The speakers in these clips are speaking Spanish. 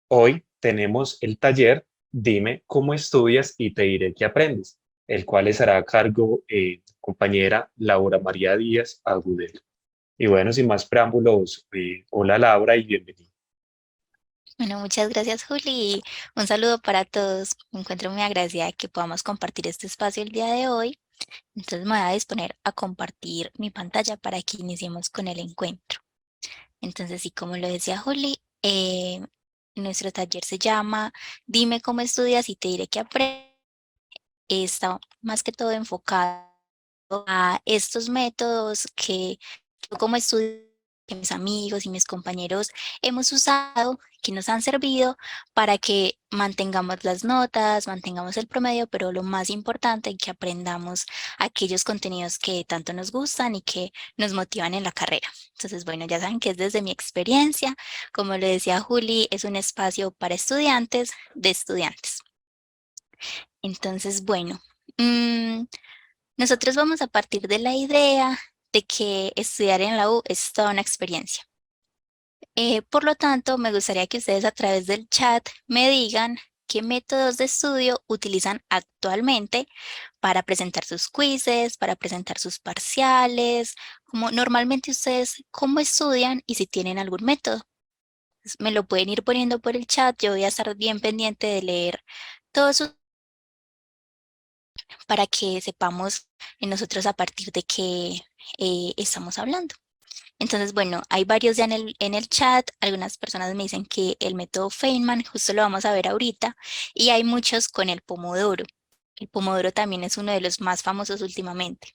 Hoy tenemos el taller Dime cómo estudias y te diré qué aprendes, el cual estará a cargo compañera Laura María Díaz Agudelo. Y bueno, sin más preámbulos, hola Laura y bienvenida. Bueno, muchas gracias, Juli. Un saludo para todos. Me encuentro muy agradecida de que podamos compartir este espacio el día de hoy. Entonces me voy a disponer a compartir mi pantalla para que iniciemos con el encuentro. Entonces, sí, como lo decía Juli, nuestro taller se llama Dime cómo estudias y te diré qué aprendes. Está más que todo enfocado a estos métodos que yo como estudiante, que mis amigos y mis compañeros hemos usado, que nos han servido para que mantengamos las notas, mantengamos el promedio, pero lo más importante, que aprendamos aquellos contenidos que tanto nos gustan y que nos motivan en la carrera. Entonces, bueno, ya saben que es desde mi experiencia, como le decía Juli, es un espacio para estudiantes de estudiantes. Entonces, bueno, mm, nosotros vamos a partir de la idea de que estudiar en la U es toda una experiencia. Por lo tanto, me gustaría que ustedes a través del chat me digan qué métodos de estudio utilizan actualmente para presentar sus quizzes, para presentar sus parciales, como normalmente ustedes cómo estudian y si tienen algún método. Me lo pueden ir poniendo por el chat, yo voy a estar bien pendiente de leer todos sus para que sepamos nosotros a partir de qué estamos hablando. Entonces, bueno, hay varios ya en el chat. Algunas personas me dicen que el método Feynman, justo lo vamos a ver ahorita, y hay muchos con el Pomodoro. El Pomodoro también es uno de los más famosos últimamente.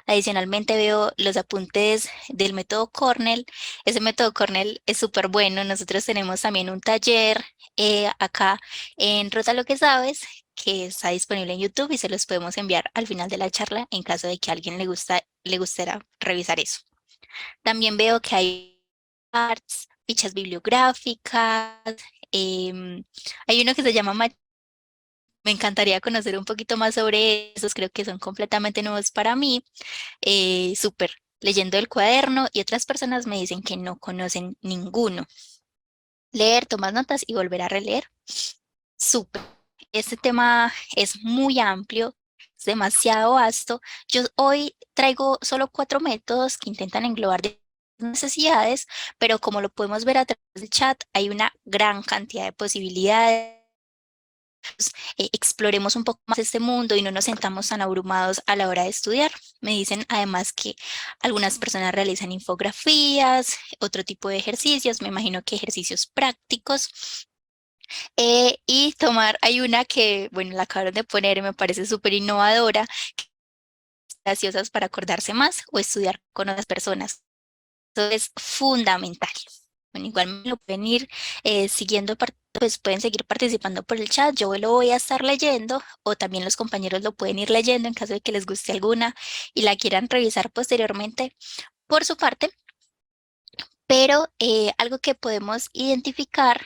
Adicionalmente veo los apuntes del método Cornell. Ese método Cornell es súper bueno. Nosotros tenemos también un taller acá en Rota lo que sabes, que está disponible en YouTube y se los podemos enviar al final de la charla en caso de que a alguien le gustara revisar eso. También veo que hay arts, fichas bibliográficas. em, Hay uno que se llama me encantaría conocer un poquito más sobre esos, creo que son completamente nuevos para mí. Súper, leyendo el cuaderno y otras personas me dicen que no conocen ninguno. Leer, tomar notas y volver a releer. Súper. Este tema es muy amplio, es demasiado vasto. Yo hoy traigo solo 4 métodos que intentan englobar necesidades, pero como lo podemos ver a través del chat, hay una gran cantidad de posibilidades. Exploremos un poco más este mundo y no nos sentamos tan abrumados a la hora de estudiar. Me dicen además que algunas personas realizan infografías, otro tipo de ejercicios, me imagino que ejercicios prácticos. Y tomar, hay una que, bueno, la acabaron de poner y me parece súper innovadora, graciosas para acordarse más o estudiar con otras personas. Eso es fundamental. Bueno, igual me lo pueden ir siguiendo, pues pueden seguir participando por el chat. Yo lo voy a estar leyendo o también los compañeros lo pueden ir leyendo en caso de que les guste alguna y la quieran revisar posteriormente por su parte. Pero algo que podemos identificar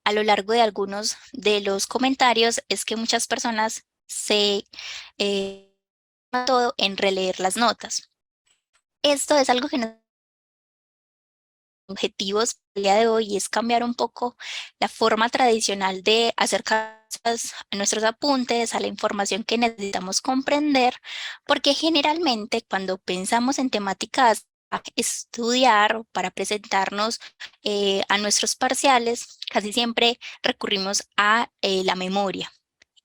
a lo largo de algunos de los comentarios es que muchas personas se todo en releer las notas. Esto es algo que nos objetivos el día de hoy es cambiar un poco la forma tradicional de acercar a nuestros apuntes, a la información que necesitamos comprender, porque generalmente cuando pensamos en temáticas a estudiar o para presentarnos a nuestros parciales, casi siempre recurrimos a la memoria.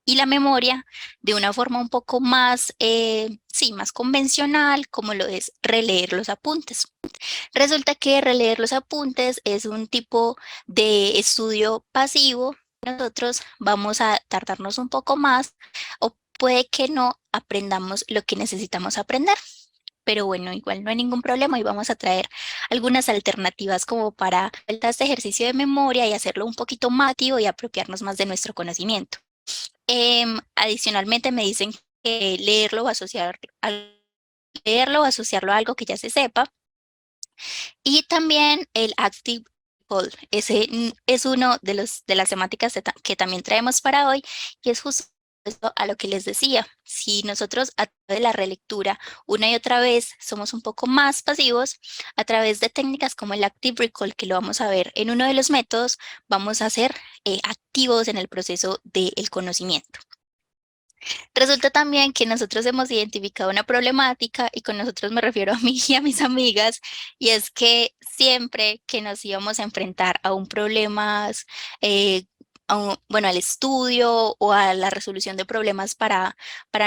Y la memoria de una forma un poco más, sí, más convencional, como lo es releer los apuntes. Resulta que releer los apuntes es un tipo de estudio pasivo. Nosotros vamos a tardarnos un poco más o puede que no aprendamos lo que necesitamos aprender. Pero bueno, igual no hay ningún problema y vamos a traer algunas alternativas como para este ejercicio de memoria y hacerlo un poquito más activo y apropiarnos más de nuestro conocimiento. Adicionalmente me dicen que leerlo o asociarlo a algo que ya se sepa y también el Active Recall. Ese es uno de las temáticas que también traemos para hoy y es justo esto a lo que les decía, si nosotros a través de la relectura una y otra vez somos un poco más pasivos, a través de técnicas como el Active Recall, que lo vamos a ver en uno de los métodos, vamos a ser activos en el proceso del conocimiento. Resulta también que nosotros hemos identificado una problemática, y con nosotros me refiero a mí y a mis amigas, y es que siempre que nos íbamos a enfrentar a un problema, bueno, al estudio o a la resolución de problemas para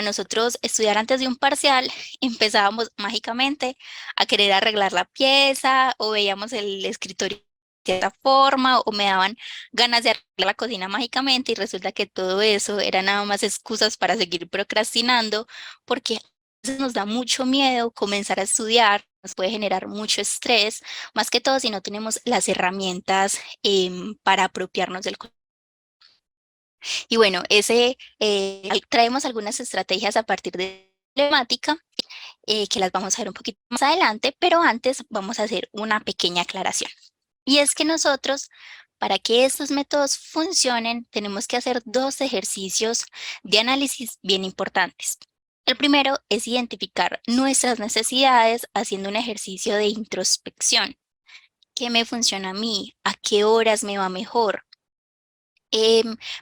nosotros estudiar antes de un parcial, empezábamos mágicamente a querer arreglar la pieza o veíamos el escritorio de cierta forma o me daban ganas de arreglar la cocina mágicamente, y resulta que todo eso era nada más excusas para seguir procrastinando, porque a veces nos da mucho miedo comenzar a estudiar, nos puede generar mucho estrés, más que todo si no tenemos las herramientas para apropiarnos del conocimiento. Y bueno, traemos algunas estrategias a partir de la temática que las vamos a ver un poquito más adelante, pero antes vamos a hacer una pequeña aclaración. Y es que nosotros, para que estos métodos funcionen, tenemos que hacer dos ejercicios de análisis bien importantes. El primero es identificar nuestras necesidades haciendo un ejercicio de introspección. ¿Qué me funciona a mí? ¿A qué horas me va mejor?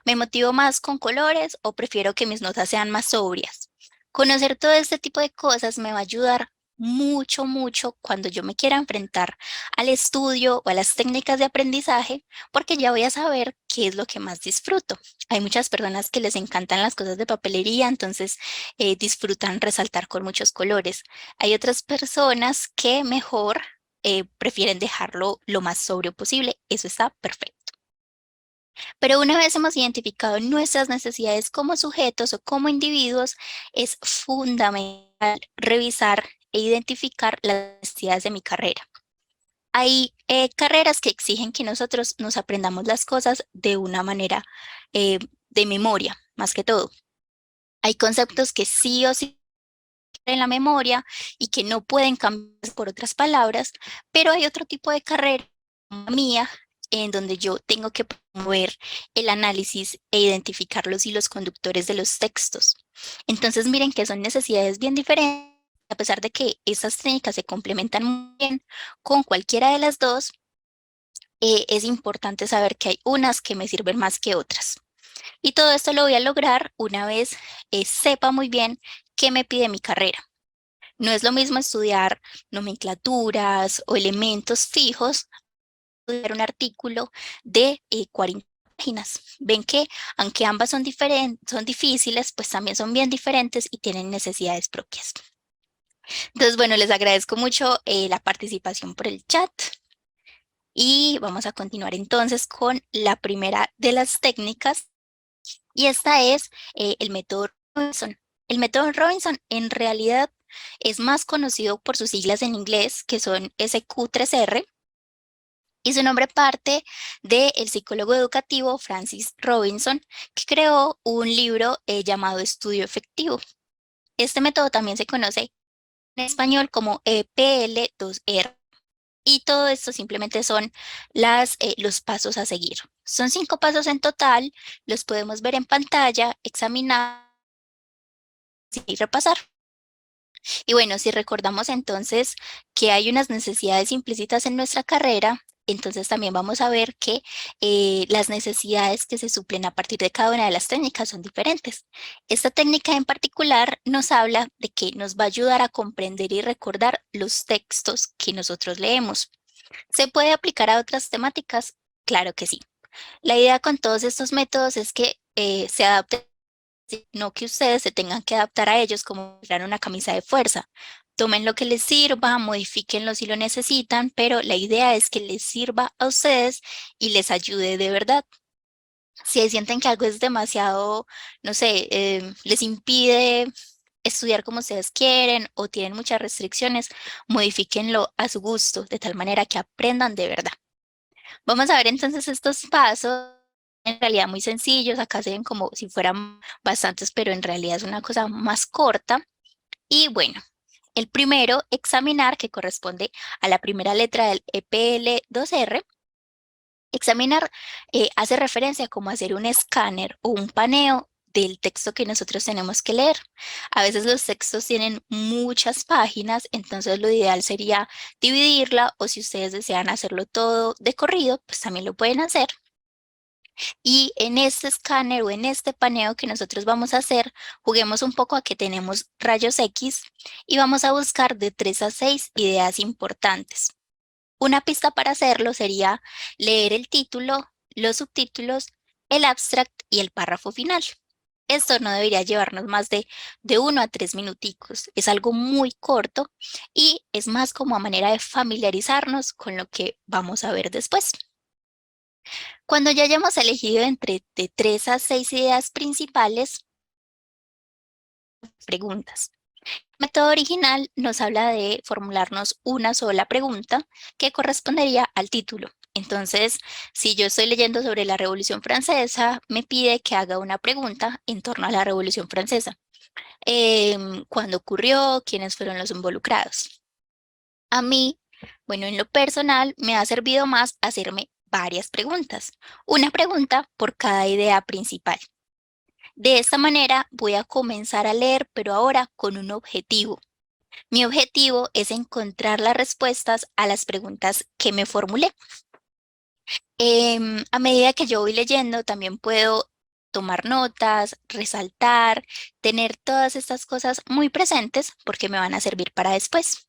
¿Me motivo más con colores o prefiero que mis notas sean más sobrias? Conocer todo este tipo de cosas me va a ayudar mucho, mucho cuando yo me quiera enfrentar al estudio o a las técnicas de aprendizaje, porque ya voy a saber qué es lo que más disfruto. Hay muchas personas que les encantan las cosas de papelería, entonces disfrutan resaltar con muchos colores. Hay otras personas que mejor prefieren dejarlo lo más sobrio posible. Eso está perfecto. Pero una vez hemos identificado nuestras necesidades como sujetos o como individuos, es fundamental revisar e identificar las necesidades de mi carrera. Hay carreras que exigen que nosotros nos aprendamos las cosas de una manera de memoria, más que todo. Hay conceptos que sí o sí en la memoria y que no pueden cambiar por otras palabras, pero hay otro tipo de carrera como mía en donde yo tengo que promover el análisis e identificar los hilos conductores de los textos. Entonces miren que son necesidades bien diferentes, a pesar de que estas técnicas se complementan muy bien con cualquiera de las dos, es importante saber que hay unas que me sirven más que otras. Y todo esto lo voy a lograr una vez sepa muy bien qué me pide mi carrera. No es lo mismo estudiar nomenclaturas o elementos fijos, estudiar un artículo de 40 páginas. Ven que aunque ambas son diferentes, son difíciles, pues también son bien diferentes y tienen necesidades propias. Entonces, bueno, les agradezco mucho la participación por el chat y vamos a continuar entonces con la primera de las técnicas, y esta es el método Robinson. El método Robinson en realidad es más conocido por sus siglas en inglés, que son SQ3R, y su nombre parte del psicólogo educativo Francis Robinson, que creó un libro llamado Estudio Efectivo. Este método también se conoce en español como EPL2R. Y todo esto simplemente son los pasos a seguir. Son 5 pasos en total, los podemos ver en pantalla, examinar y repasar. Y bueno, si recordamos entonces que hay unas necesidades implícitas en nuestra carrera, entonces también vamos a ver que las necesidades que se suplen a partir de cada una de las técnicas son diferentes. Esta técnica en particular nos habla de que nos va a ayudar a comprender y recordar los textos que nosotros leemos. ¿Se puede aplicar a otras temáticas? Claro que sí. La idea con todos estos métodos es que se adapten, no que ustedes se tengan que adaptar a ellos como si fueran una camisa de fuerza. Tomen lo que les sirva, modifíquenlo si lo necesitan, pero la idea es que les sirva a ustedes y les ayude de verdad. Si sienten que algo es demasiado, no sé, les impide estudiar como ustedes quieren o tienen muchas restricciones, modifíquenlo a su gusto, de tal manera que aprendan de verdad. Vamos a ver entonces estos pasos, en realidad muy sencillos. Acá se ven como si fueran bastantes, pero en realidad es una cosa más corta. Y bueno, el primero, examinar, que corresponde a la primera letra del EPL2R. Examinar hace referencia a cómo hacer un escáner o un paneo del texto que nosotros tenemos que leer. A veces los textos tienen muchas páginas, entonces lo ideal sería dividirla, o si ustedes desean hacerlo todo de corrido, pues también lo pueden hacer. Y en este escáner o en este paneo que nosotros vamos a hacer, juguemos un poco a que tenemos rayos X y vamos a buscar de 3 a 6 ideas importantes. Una pista para hacerlo sería leer el título, los subtítulos, el abstract y el párrafo final. Esto no debería llevarnos más de 1 a 3 minuticos. Es algo muy corto y es más como a manera de familiarizarnos con lo que vamos a ver después. Cuando ya hayamos elegido entre de 3 a 6 ideas principales, preguntas. El método original nos habla de formularnos una sola pregunta que correspondería al título. Entonces, si yo estoy leyendo sobre la Revolución Francesa, me pide que haga una pregunta en torno a la Revolución Francesa. ¿Cuándo ocurrió? ¿Quiénes fueron los involucrados? A mí, bueno, en lo personal, me ha servido más hacerme varias preguntas. Una pregunta por cada idea principal. De esta manera voy a comenzar a leer, pero ahora con un objetivo. Mi objetivo es encontrar las respuestas a las preguntas que me formulé. A medida que yo voy leyendo, también puedo tomar notas, resaltar, tener todas estas cosas muy presentes porque me van a servir para después.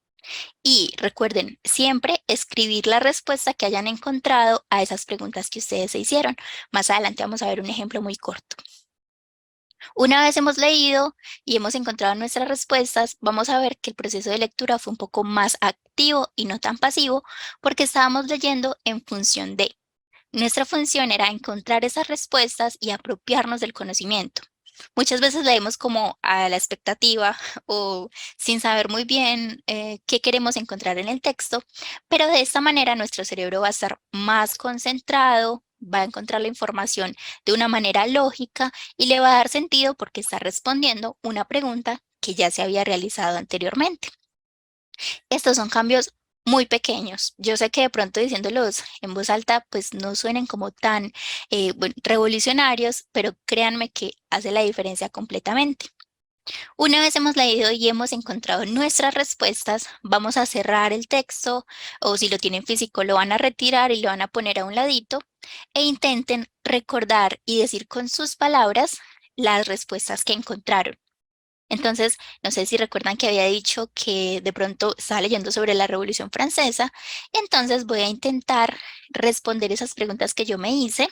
Y recuerden, siempre escribir la respuesta que hayan encontrado a esas preguntas que ustedes se hicieron. Más adelante vamos a ver un ejemplo muy corto. Una vez hemos leído y hemos encontrado nuestras respuestas, vamos a ver que el proceso de lectura fue un poco más activo y no tan pasivo porque estábamos leyendo en función de. Nuestra función era encontrar esas respuestas y apropiarnos del conocimiento. Muchas veces leemos como a la expectativa o sin saber muy bien qué queremos encontrar en el texto, pero de esta manera nuestro cerebro va a estar más concentrado, va a encontrar la información de una manera lógica y le va a dar sentido porque está respondiendo una pregunta que ya se había realizado anteriormente. Estos son cambios muy pequeños. Yo sé que de pronto diciéndolos en voz alta, pues no suenen como tan bueno, revolucionarios, pero créanme que hace la diferencia completamente. Una vez hemos leído y hemos encontrado nuestras respuestas, vamos a cerrar el texto o si lo tienen físico lo van a retirar y lo van a poner a un ladito e intenten recordar y decir con sus palabras las respuestas que encontraron. Entonces, no sé si recuerdan que había dicho que de pronto estaba leyendo sobre la Revolución Francesa, entonces voy a intentar responder esas preguntas que yo me hice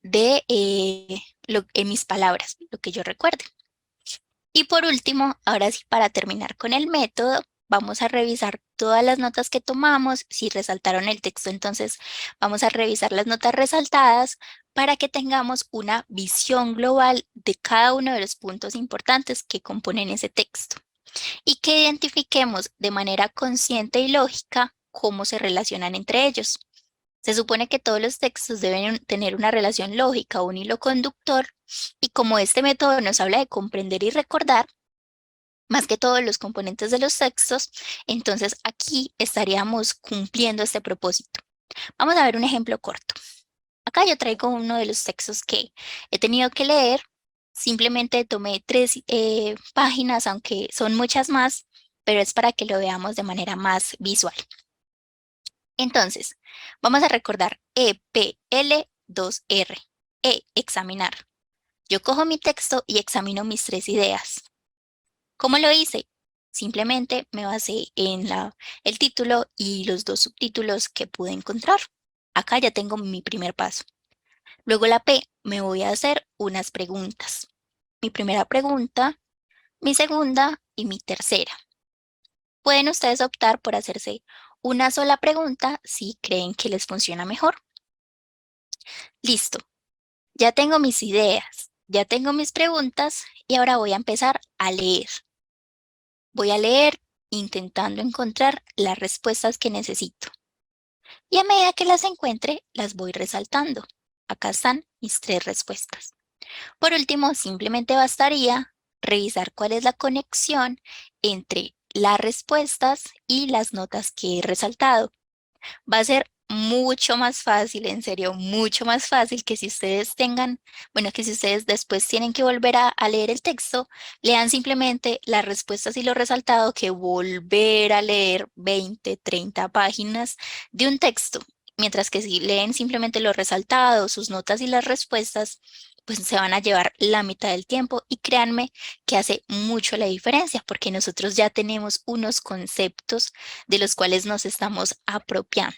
de en mis palabras, lo que yo recuerde. Y por último, ahora sí, para terminar con el método, vamos a revisar todas las notas que tomamos. Si resaltaron el texto, entonces vamos a revisar las notas resaltadas para que tengamos una visión global de cada uno de los puntos importantes que componen ese texto y que identifiquemos de manera consciente y lógica cómo se relacionan entre ellos. Se supone que todos los textos deben tener una relación lógica, un hilo conductor, y como este método nos habla de comprender y recordar, más que todos los componentes de los textos, entonces aquí estaríamos cumpliendo este propósito. Vamos a ver un ejemplo corto. Acá yo traigo uno de los textos que he tenido que leer. Simplemente tomé 3 páginas, aunque son muchas más, pero es para que lo veamos de manera más visual. Entonces, vamos a recordar EPL2R. Examinar. Yo cojo mi texto y examino mis 3 ideas. ¿Cómo lo hice? Simplemente me basé en el título y los 2 subtítulos que pude encontrar. Acá ya tengo mi primer paso. Luego la P, me voy a hacer unas preguntas. Mi primera pregunta, mi segunda y mi tercera. Pueden ustedes optar por hacerse una sola pregunta si creen que les funciona mejor. Listo, ya tengo mis ideas, ya tengo mis preguntas y ahora voy a empezar a leer. Voy a leer intentando encontrar las respuestas que necesito. Y a medida que las encuentre, las voy resaltando. Acá están mis 3 respuestas. Por último, simplemente bastaría revisar cuál es la conexión entre las respuestas y las notas que he resaltado. Va a ser mucho más fácil, en serio, mucho más fácil que si ustedes tengan, bueno, que si ustedes después tienen que volver a leer el texto, lean simplemente las respuestas y lo resaltado que volver a leer 20, 30 páginas de un texto. Mientras que si leen simplemente los resaltados, sus notas y las respuestas, pues se van a llevar la mitad del tiempo y créanme que hace mucho la diferencia porque nosotros ya tenemos unos conceptos de los cuales nos estamos apropiando.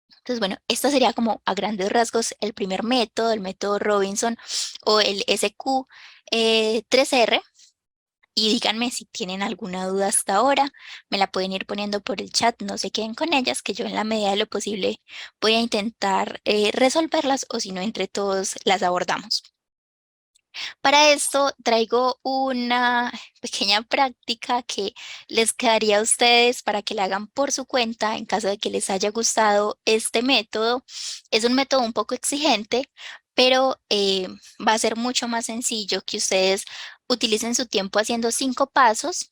Entonces, bueno, esta sería como a grandes rasgos el primer método, el método Robinson o el SQ3R. Y díganme si tienen alguna duda hasta ahora, me la pueden ir poniendo por el chat, no se queden con ellas, que yo en la medida de lo posible voy a intentar resolverlas o si no, entre todos las abordamos. Para esto traigo una pequeña práctica que les quedaría a ustedes para que la hagan por su cuenta en caso de que les haya gustado este método. Es un método un poco exigente, pero va a ser mucho más sencillo que ustedes utilicen su tiempo haciendo 5 pasos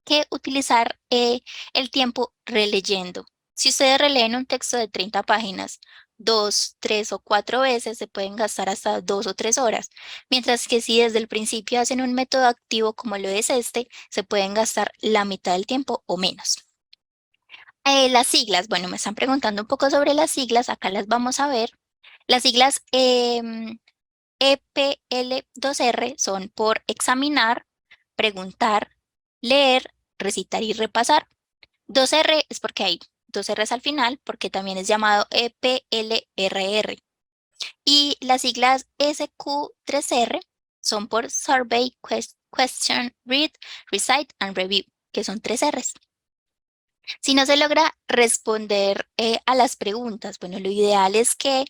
que utilizar el tiempo releyendo. Si ustedes releen un texto de 30 páginas, 2, 3 o 4 veces, se pueden gastar hasta 2 o 3 horas. Mientras que si desde el principio hacen un método activo como lo es este, se pueden gastar la mitad del tiempo o menos. Las siglas, bueno, me están preguntando un poco sobre las siglas, acá las vamos a ver. Las siglas EPL2R son por examinar, preguntar, leer, recitar y repasar. 2R es porque hay 2 R's al final, porque también es llamado EPLRR. Y las siglas SQ3R son por Survey, Question, Read, Recite and Review, que son 3 R's. Si no se logra responder a las preguntas, bueno, lo ideal es que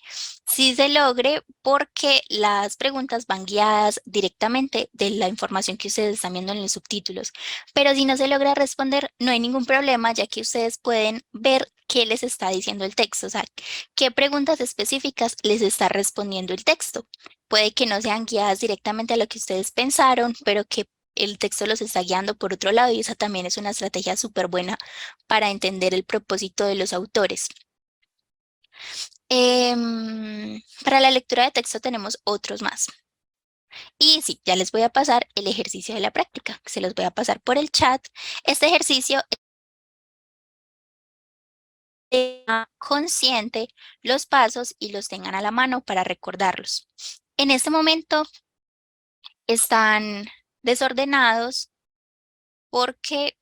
sí se logre porque las preguntas van guiadas directamente de la información que ustedes están viendo en los subtítulos. Pero si no se logra responder, no hay ningún problema, ya que ustedes pueden ver qué les está diciendo el texto, o sea, qué preguntas específicas les está respondiendo el texto. Puede que no sean guiadas directamente a lo que ustedes pensaron, pero que el texto los está guiando por otro lado y esa también es una estrategia súper buena para entender el propósito de los autores. Para la lectura de texto tenemos otros más. Y sí, ya les voy a pasar el ejercicio de la práctica. Se los voy a pasar por el chat. Este ejercicio consciente los pasos y los tengan a la mano para recordarlos. En este momento están desordenados porque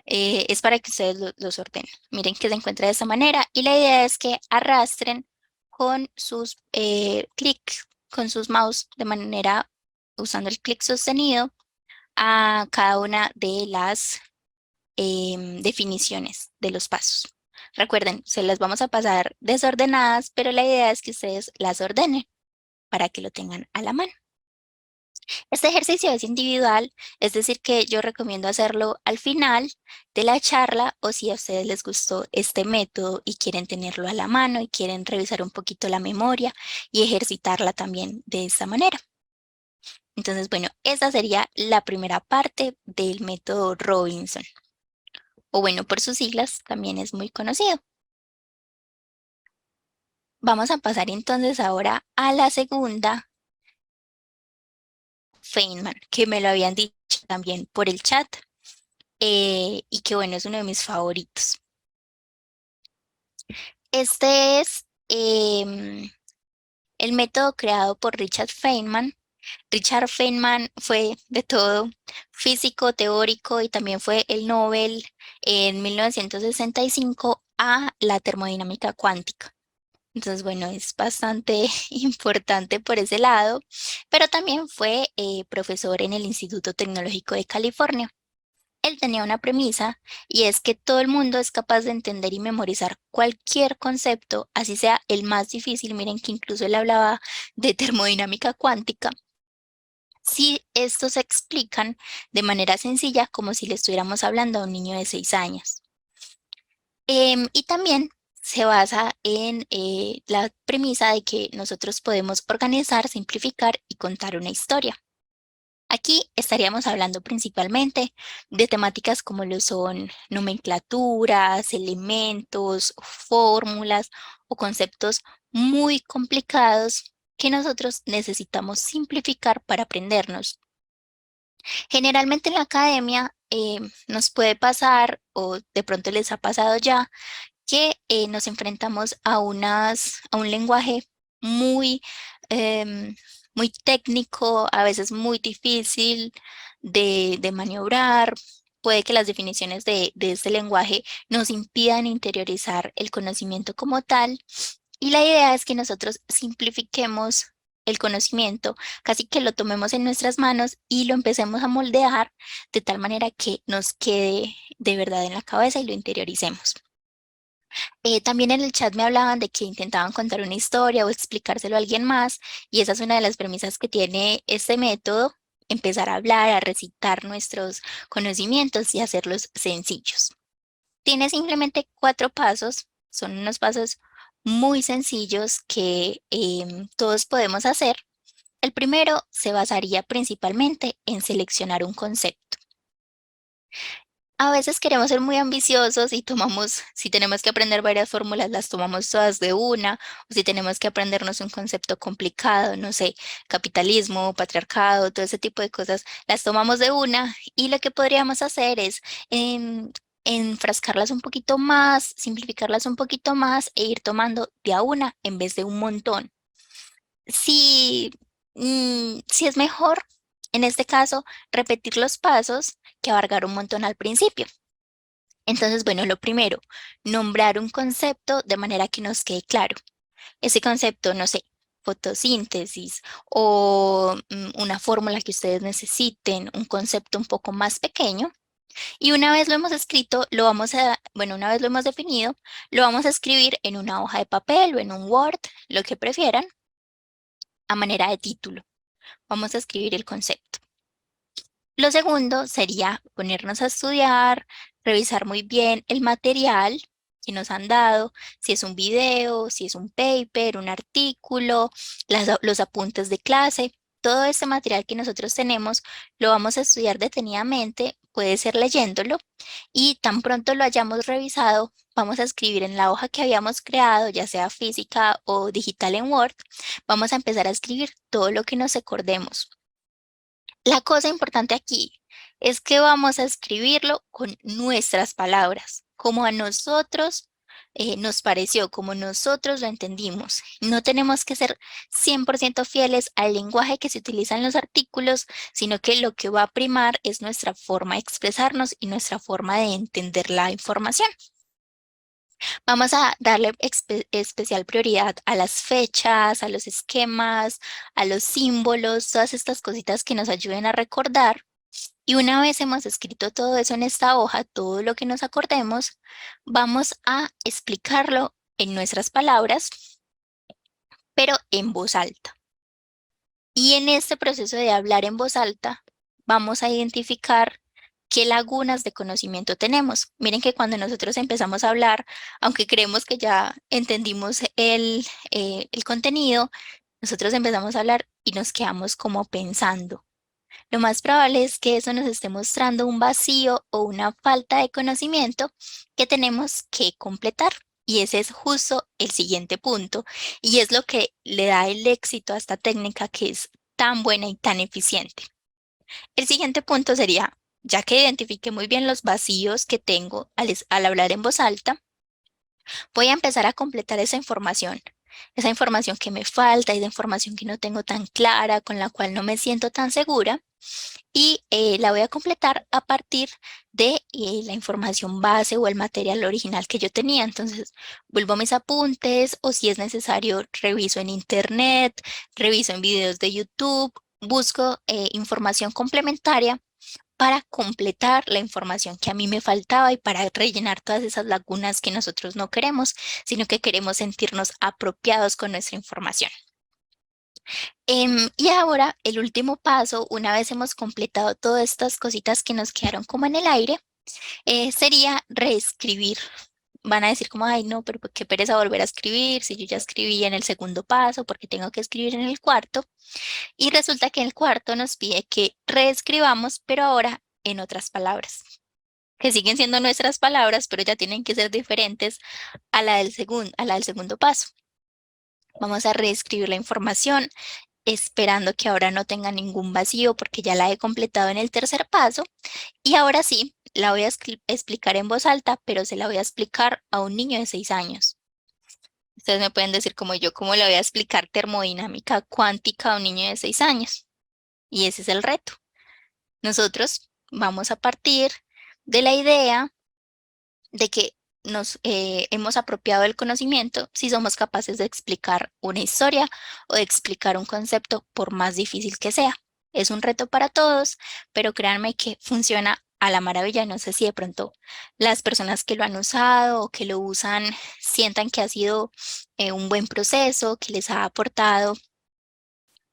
es para que ustedes los ordenen. Miren que se encuentra de esta manera y la idea es que arrastren con sus clics, con sus mouse de manera usando el clic sostenido a cada una de las definiciones de los pasos. Recuerden, se las vamos a pasar desordenadas, pero la idea es que ustedes las ordenen para que lo tengan a la mano. Este ejercicio es individual, es decir, que yo recomiendo hacerlo al final de la charla o si a ustedes les gustó este método y quieren tenerlo a la mano y quieren revisar un poquito la memoria y ejercitarla también de esta manera. Entonces, bueno, esa sería la primera parte del método Robinson. O bueno, por sus siglas también es muy conocido. Vamos a pasar entonces ahora a la segunda, Feynman, que me lo habían dicho también por el chat. Y que bueno, es uno de mis favoritos. Este es el método creado por Richard Feynman. Richard Feynman fue de todo, físico, teórico y también fue el Nobel en 1965 a la termodinámica cuántica. Entonces, bueno, es bastante importante por ese lado, pero también fue profesor en el Instituto Tecnológico de California. Él tenía una premisa y es que todo el mundo es capaz de entender y memorizar cualquier concepto, así sea el más difícil. Miren que incluso él hablaba de termodinámica cuántica. Si estos se explican de manera sencilla, como si le estuviéramos hablando a un niño de 6 años. Y también se basa en la premisa de que nosotros podemos organizar, simplificar y contar una historia. Aquí estaríamos hablando principalmente de temáticas como lo son nomenclaturas, elementos, fórmulas o conceptos muy complicados que nosotros necesitamos simplificar para aprendernos. Generalmente en la academia nos puede pasar, o de pronto les ha pasado ya, que nos enfrentamos a, a un lenguaje muy, em, muy técnico, a veces muy difícil de maniobrar. Puede que las definiciones de este lenguaje nos impidan interiorizar el conocimiento como tal. Y la idea es que nosotros simplifiquemos el conocimiento, casi que lo tomemos en nuestras manos y lo empecemos a moldear de tal manera que nos quede de verdad en la cabeza y lo interioricemos. También en el chat me hablaban de que intentaban contar una historia o explicárselo a alguien más, y esa es una de las premisas que tiene este método: empezar a hablar, a recitar nuestros conocimientos y hacerlos sencillos. Tiene simplemente 4 pasos, son unos pasos muy sencillos que todos podemos hacer. El primero se basaría principalmente en seleccionar un concepto. A veces queremos ser muy ambiciosos y tomamos, si tenemos que aprender varias fórmulas, las tomamos todas de una, o si tenemos que aprendernos un concepto complicado, no sé, capitalismo, patriarcado, todo ese tipo de cosas, las tomamos de una, y lo que podríamos hacer es enfrascarlas un poquito más, simplificarlas un poquito más e ir tomando de a una en vez de un montón. Si, si es mejor, en este caso, repetir los pasos que abarcar un montón al principio. Entonces, bueno, lo primero, nombrar un concepto de manera que nos quede claro. Ese concepto, no sé, fotosíntesis o una fórmula que ustedes necesiten, un concepto un poco más pequeño. Y una vez lo hemos escrito, bueno, una vez lo hemos definido, lo vamos a escribir en una hoja de papel o en un Word, lo que prefieran, a manera de título. Vamos a escribir el concepto. Lo segundo sería ponernos a estudiar, revisar muy bien el material que nos han dado, si es un video, si es un paper, un artículo, los apuntes de clase. Todo este material que nosotros tenemos lo vamos a estudiar detenidamente, puede ser leyéndolo, y tan pronto lo hayamos revisado, vamos a escribir en la hoja que habíamos creado, ya sea física o digital en Word, vamos a empezar a escribir todo lo que nos acordemos. La cosa importante aquí es que vamos a escribirlo con nuestras palabras, como a nosotros nos pareció, como nosotros lo entendimos. No tenemos que ser 100% fieles al lenguaje que se utiliza en los artículos, sino que lo que va a primar es nuestra forma de expresarnos y nuestra forma de entender la información. Vamos a darle especial prioridad a las fechas, a los esquemas, a los símbolos, todas estas cositas que nos ayuden a recordar. Y una vez hemos escrito todo eso en esta hoja, todo lo que nos acordemos, vamos a explicarlo en nuestras palabras, pero en voz alta. Y en este proceso de hablar en voz alta, vamos a identificar qué lagunas de conocimiento tenemos. Miren que cuando nosotros empezamos a hablar, aunque creemos que ya entendimos el contenido, nosotros empezamos a hablar y nos quedamos como pensando. Lo más probable es que eso nos esté mostrando un vacío o una falta de conocimiento que tenemos que completar. Y ese es justo el siguiente punto. Y es lo que le da el éxito a esta técnica, que es tan buena y tan eficiente. El siguiente punto sería, ya que identifique muy bien los vacíos que tengo al hablar en voz alta, voy a empezar a completar esa información que me falta, esa información que no tengo tan clara, con la cual no me siento tan segura, y la voy a completar a partir de la información base o el material original que yo tenía. Entonces, vuelvo a mis apuntes, o si es necesario, reviso en internet, reviso en videos de YouTube, busco información complementaria para completar la información que a mí me faltaba y para rellenar todas esas lagunas que nosotros no queremos, sino que queremos sentirnos apropiados con nuestra información. Y ahora, el último paso, una vez hemos completado todas estas cositas que nos quedaron como en el aire, sería reescribir. van a decir como, ay, no, pero qué pereza volver a escribir, si yo ya escribí en el segundo paso, porque tengo que escribir en el cuarto. Y resulta que en el cuarto nos pide que reescribamos, pero ahora en otras palabras, que siguen siendo nuestras palabras, pero ya tienen que ser diferentes a la del segundo paso. Vamos a reescribir la información, esperando que ahora no tenga ningún vacío, porque ya la he completado en el tercer paso. Y ahora sí, la voy a explicar en voz alta, pero se la voy a explicar a un niño de 6 años. Ustedes me pueden decir como yo, ¿cómo le voy a explicar termodinámica cuántica a un niño de 6 años? Y ese es el reto. Nosotros vamos a partir de la idea de que nos hemos apropiado del conocimiento si somos capaces de explicar una historia o de explicar un concepto por más difícil que sea. Es un reto para todos, pero créanme que funciona a la maravilla. No sé si de pronto las personas que lo han usado o que lo usan sientan que ha sido un buen proceso, que les ha aportado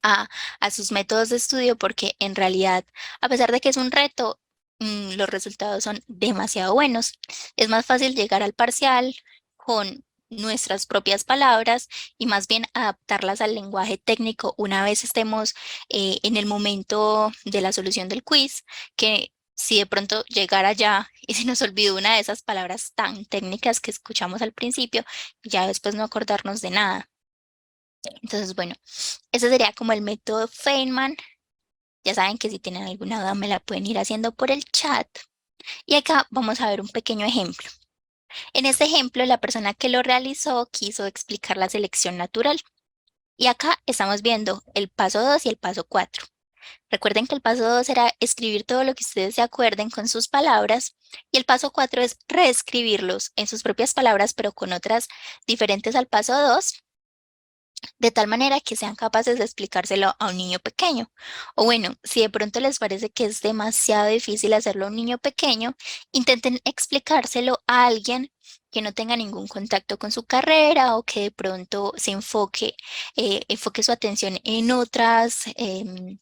a, a sus métodos de estudio, porque en realidad, a pesar de que es un reto, los resultados son demasiado buenos. Es más fácil llegar al parcial con nuestras propias palabras y más bien adaptarlas al lenguaje técnico una vez estemos en el momento de la solución del quiz, que si de pronto llegara ya y se nos olvidó una de esas palabras tan técnicas que escuchamos al principio, ya después no acordarnos de nada. Entonces, bueno, ese sería como el método Feynman. Ya saben que si tienen alguna duda me la pueden ir haciendo por el chat. Y acá vamos a ver un pequeño ejemplo. En este ejemplo, la persona que lo realizó quiso explicar la selección natural. Y acá estamos viendo el paso 2 y el paso 4. Recuerden que el paso 2 era escribir todo lo que ustedes se acuerden con sus palabras. Y el paso 4 es reescribirlos en sus propias palabras, pero con otras diferentes al paso 2, de tal manera que sean capaces de explicárselo a un niño pequeño. O bueno, si de pronto les parece que es demasiado difícil hacerlo a un niño pequeño, intenten explicárselo a alguien que no tenga ningún contacto con su carrera o que de pronto se enfoque su atención en otras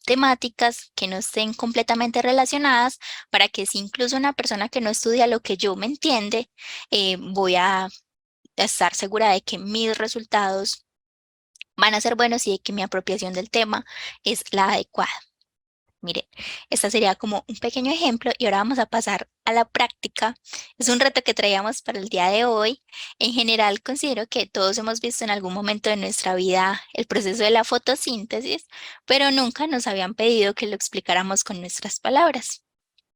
temáticas que no estén completamente relacionadas, para que si incluso una persona que no estudia lo que yo me entiende, voy a estar segura de que mis resultados van a ser buenos y de que mi apropiación del tema es la adecuada. Miren, esta sería como un pequeño ejemplo y ahora vamos a pasar a la práctica. Es un reto que traíamos para el día de hoy. En general, considero que todos hemos visto en algún momento de nuestra vida el proceso de la fotosíntesis, pero nunca nos habían pedido que lo explicáramos con nuestras palabras.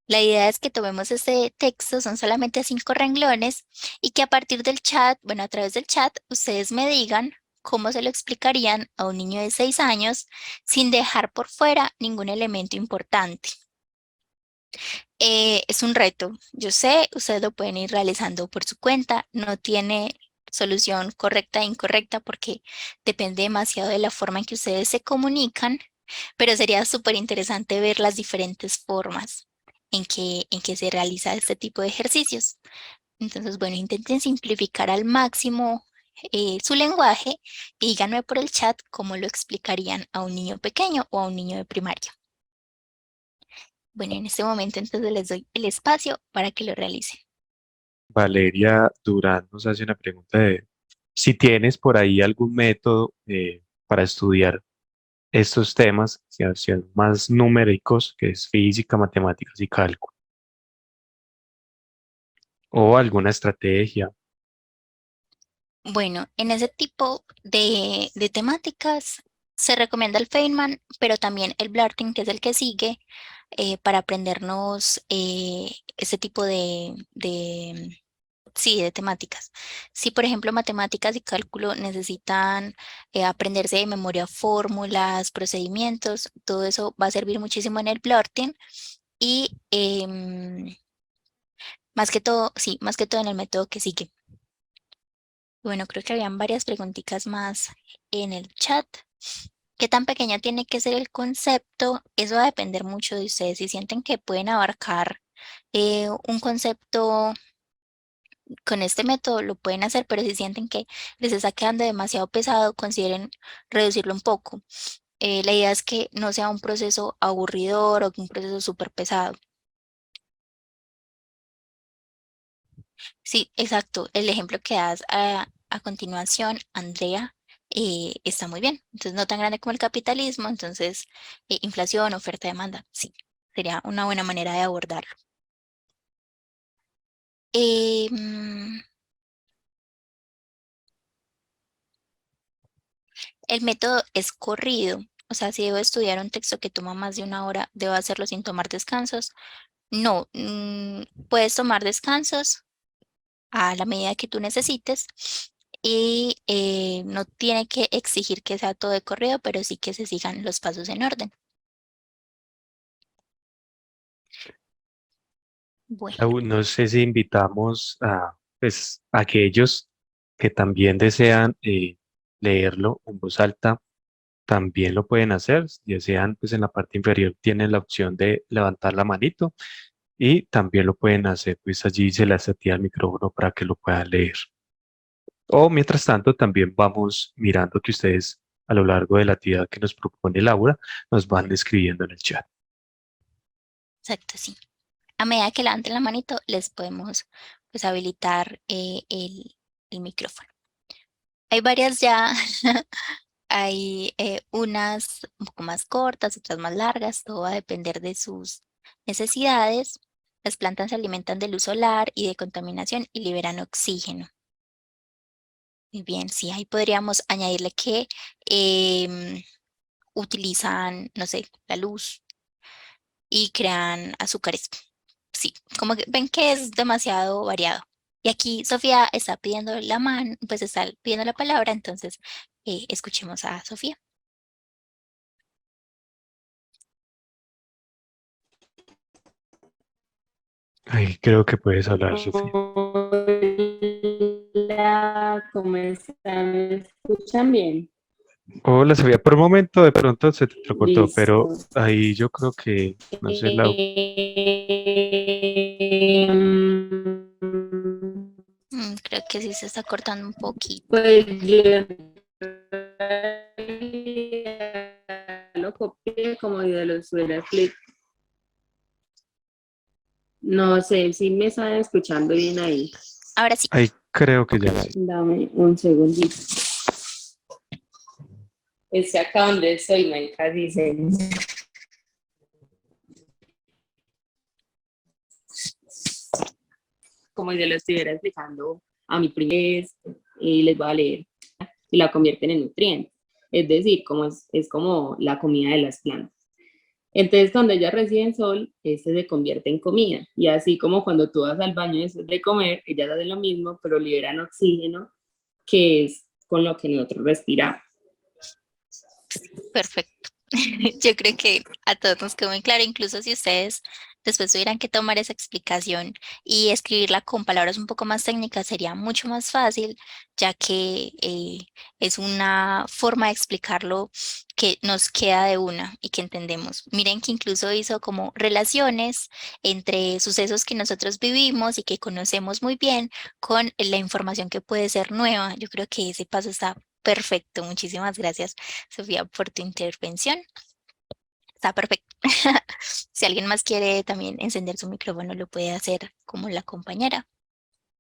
La idea es que tomemos este texto, son solamente 5 renglones, y que a partir del chat, bueno, a través del chat, ustedes me digan cómo se lo explicarían a un niño de 6 años sin dejar por fuera ningún elemento importante. Es un reto, yo sé, ustedes lo pueden ir realizando por su cuenta, no tiene solución correcta e incorrecta porque depende demasiado de la forma en que ustedes se comunican, pero sería súper interesante ver las diferentes formas en que se realiza este tipo de ejercicios. Entonces, bueno, intenten simplificar al máximo su lenguaje y díganme por el chat cómo lo explicarían a un niño pequeño o a un niño de primaria. Bueno, en este momento entonces les doy el espacio para que lo realicen. Valeria Durán nos hace una pregunta de si tienes por ahí algún método para estudiar estos temas, si hay más numéricos, que es física, matemáticas y cálculo, o alguna estrategia. Bueno, en ese tipo de temáticas se recomienda el Feynman, pero también el Blarting, que es el que sigue, para aprendernos ese tipo sí, de temáticas. Si, por ejemplo, matemáticas y cálculo necesitan aprenderse de memoria fórmulas, procedimientos, todo eso va a servir muchísimo en el Blarting y más que todo, sí, más que todo en el método que sigue. Bueno, creo que habían varias preguntitas más en el chat. ¿Qué tan pequeña tiene que ser el concepto? Eso va a depender mucho de ustedes. Si sienten que pueden abarcar un concepto con este método, lo pueden hacer, pero si sienten que les está quedando demasiado pesado, consideren reducirlo un poco. La idea es que no sea un proceso aburridor o un proceso súper pesado. Sí, exacto. El ejemplo que das a continuación, Andrea, está muy bien. Entonces, no tan grande como el capitalismo, entonces, inflación, oferta, demanda. Sí, sería una buena manera de abordarlo. Mm, el método es corrido. O sea, si debo estudiar un texto que toma más de una hora, ¿debo hacerlo sin tomar descansos? No, puedes tomar descansos a la medida que tú necesites y no tiene que exigir que sea todo de corrido, pero sí que se sigan los pasos en orden. Bueno, No sé si invitamos a, pues, a aquellos que también desean leerlo en voz alta, también lo pueden hacer. Si desean, pues en la parte inferior tienen la opción de levantar la manito y también lo pueden hacer, pues allí se les activa el micrófono para que lo puedan leer. O mientras tanto, también vamos mirando que ustedes a lo largo de la actividad que nos propone Laura nos van escribiendo en el chat. exacto, sí. A medida que levanten la manito, les podemos pues habilitar el micrófono. Hay varias ya, hay unas un poco más cortas, otras más largas, todo va a depender de sus necesidades. Las plantas se alimentan de luz solar y de contaminación y liberan oxígeno. Muy bien, sí, ahí podríamos añadirle que utilizan, no sé, la luz y crean azúcares. Sí, como que ven que es demasiado variado. Y aquí Sofía está pidiendo la mano, pues está pidiendo la palabra, entonces escuchemos a Sofía. Ahí creo que puedes hablar, Sofía. Hola, ¿cómo están? ¿Me escuchan bien? Hola, Sofía. Por un momento de pronto se te cortó, pero Listo. ahí yo creo que, no sé, Creo que sí se está cortando un poquito. Pues yo lo copié como de los hubiera clic. No sé si me están escuchando bien ahí. Ahora sí, ahí creo que ya sí. Dame un segundito. Es que acá donde estoy me casi se... Como si lo estuviera explicando a mi prima y les voy a leer y la convierten en nutrientes. Es decir, como es como la comida de las plantas. Entonces, cuando ellas reciben sol, este se convierte en comida. Y así como cuando tú vas al baño después de comer, ellas hacen lo mismo, pero liberan oxígeno, que es con lo que nosotros respiramos. perfecto. Yo creo que a todos nos quedó muy claro, incluso si ustedes después tuvieran que tomar esa explicación y escribirla con palabras un poco más técnicas, sería mucho más fácil, ya que es una forma de explicarlo que nos queda de una y que entendemos. Miren que incluso hizo como relaciones entre sucesos que nosotros vivimos y que conocemos muy bien con la información que puede ser nueva. Yo creo que ese paso está perfecto. Muchísimas gracias, Sofía, por tu intervención. Está perfecto. Si alguien más quiere también encender su micrófono, lo puede hacer como la compañera.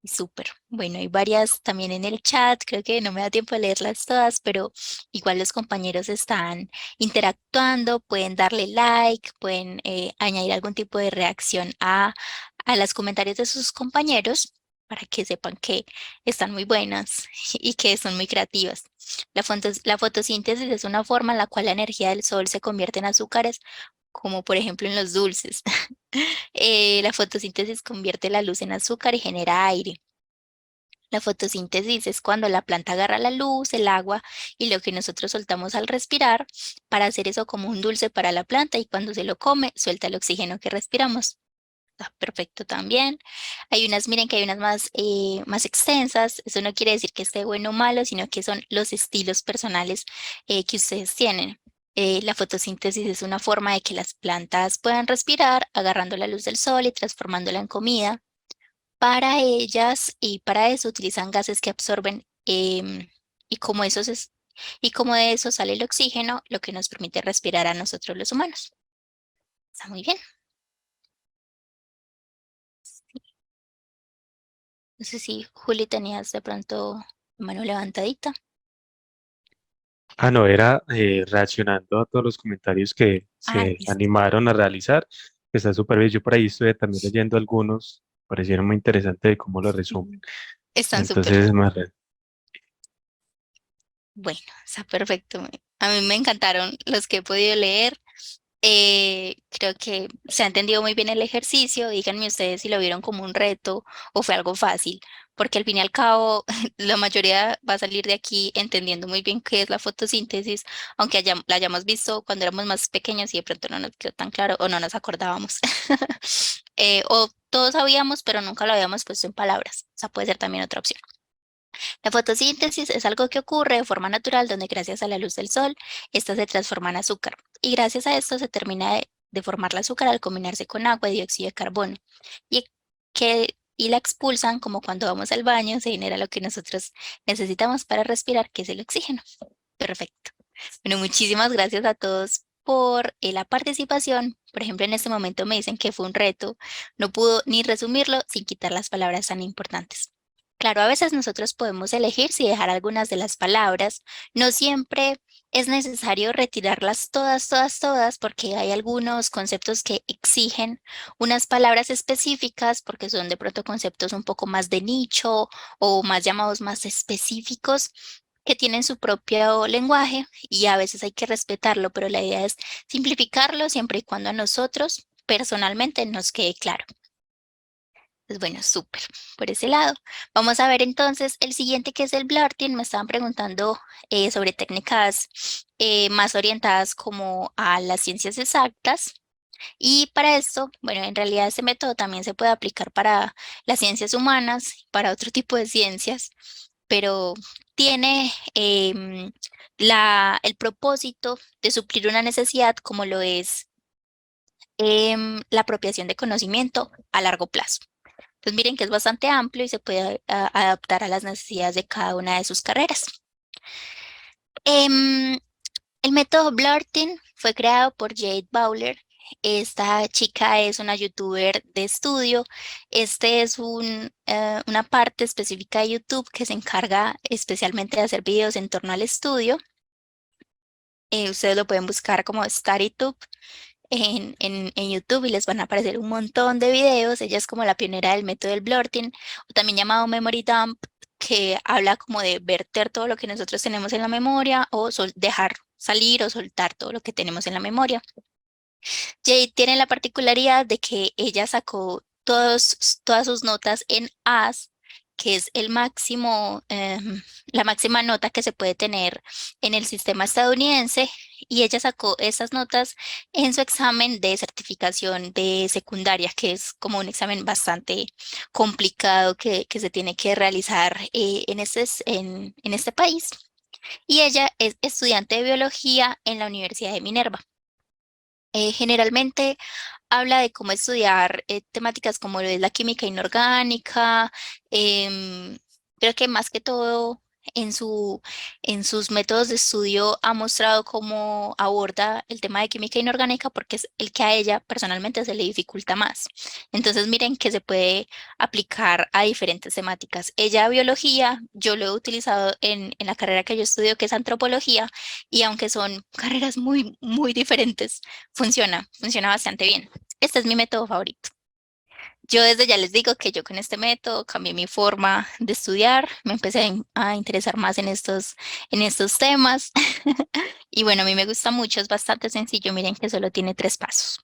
Súper. Bueno, hay varias también en el chat. Creo que no me da tiempo de leerlas todas, pero igual los compañeros están interactuando. Pueden darle like, pueden añadir algún tipo de reacción a los comentarios de sus compañeros para que sepan que están muy buenas y que son muy creativas. La fotosíntesis es una forma en la cual la energía del sol se convierte en azúcares, como por ejemplo en los dulces. La fotosíntesis convierte la luz en azúcar y genera aire. La fotosíntesis es cuando la planta agarra la luz, el agua y lo que nosotros soltamos al respirar para hacer eso como un dulce para la planta y cuando se lo come suelta el oxígeno que respiramos. Está perfecto también. Hay unas, miren que hay unas más extensas. Eso no quiere decir que esté bueno o malo, sino que son los estilos personales que ustedes tienen. La fotosíntesis es una forma de que las plantas puedan respirar agarrando la luz del sol y transformándola en comida. Para ellas y para eso utilizan gases que absorben y como y como de eso sale el oxígeno, lo que nos permite respirar a nosotros los humanos. Está muy bien. No sé si Juli tenías de pronto la mano levantadita. Ah, no, era reaccionando a todos los comentarios que Ah, se listo. animaron a realizar. Está súper bien. Yo por ahí estuve también leyendo algunos, parecieron muy interesantes de cómo lo resumen. Sí. Están súper. Entonces, Bueno, está perfecto. A mí me encantaron los que he podido leer. Creo que se ha entendido muy bien el ejercicio. Díganme ustedes si lo vieron como un reto o fue algo fácil, porque al fin y al cabo la mayoría va a salir de aquí entendiendo muy bien qué es la fotosíntesis, aunque la hayamos visto cuando éramos más pequeños y de pronto no nos quedó tan claro o no nos acordábamos. O todos sabíamos, pero nunca lo habíamos puesto en palabras. O sea, puede ser también otra opción. La fotosíntesis es algo que ocurre de forma natural donde gracias a la luz del sol, ésta se transforma en azúcar y gracias a esto se termina de formar el azúcar al combinarse con agua y dióxido de carbono y, y la expulsan como cuando vamos al baño, se genera lo que nosotros necesitamos para respirar, que es el oxígeno. Perfecto. Bueno, muchísimas gracias a todos por la participación. Por ejemplo, en este momento me dicen que fue un reto. No pudo ni resumirlo sin quitar las palabras tan importantes. Claro, a veces nosotros podemos elegir si dejar algunas de las palabras. No siempre es necesario retirarlas todas, todas, todas, porque hay algunos conceptos que exigen unas palabras específicas, porque son de pronto conceptos un poco más de nicho o más llamados más específicos que tienen su propio lenguaje y a veces hay que respetarlo, pero la idea es simplificarlo siempre y cuando a nosotros personalmente nos quede claro. Pues bueno, súper. Por ese lado. Vamos a ver entonces el siguiente que es el blurting. Me estaban preguntando sobre técnicas más orientadas como a las ciencias exactas. Y para esto, bueno, en realidad este método también se puede aplicar para las ciencias humanas, para otro tipo de ciencias, pero tiene el propósito de suplir una necesidad como lo es la apropiación de conocimiento a largo plazo. Entonces miren que es bastante amplio y se puede adaptar a las necesidades de cada una de sus carreras. Em, el método Blurting fue creado por Jade Bowler. Esta chica es una youtuber de estudio. Este es una parte específica de YouTube que se encarga especialmente de hacer videos en torno al estudio. Ustedes lo pueden buscar como StudyTube en YouTube y les van a aparecer un montón de videos. Ella es como la pionera del método del blurting, o también llamado memory dump, que habla como de verter todo lo que nosotros tenemos en la memoria o dejar salir o soltar todo lo que tenemos en la memoria. Jade tiene la particularidad de que ella sacó todas sus notas en As, que es el máximo, la máxima nota que se puede tener en el sistema estadounidense, y ella sacó esas notas en su examen de certificación de secundaria, que es como un examen bastante complicado que se tiene que realizar en este país. Y ella es estudiante de biología en la Universidad de Minerva. Generalmente habla de cómo estudiar temáticas como lo es la química inorgánica. Creo que más que todo en en sus métodos de estudio ha mostrado cómo aborda el tema de química inorgánica porque es el que a ella personalmente se le dificulta más. Entonces miren que se puede aplicar a diferentes temáticas. Ella biología, yo lo he utilizado en la carrera que yo estudio, que es antropología, y aunque son carreras muy, muy diferentes, funciona bastante bien. Este es mi método favorito. Yo desde ya les digo que yo con este método cambié mi forma de estudiar, me empecé a interesar más en estos temas. Y bueno, a mí me gusta mucho, es bastante sencillo, miren que solo tiene 3 pasos.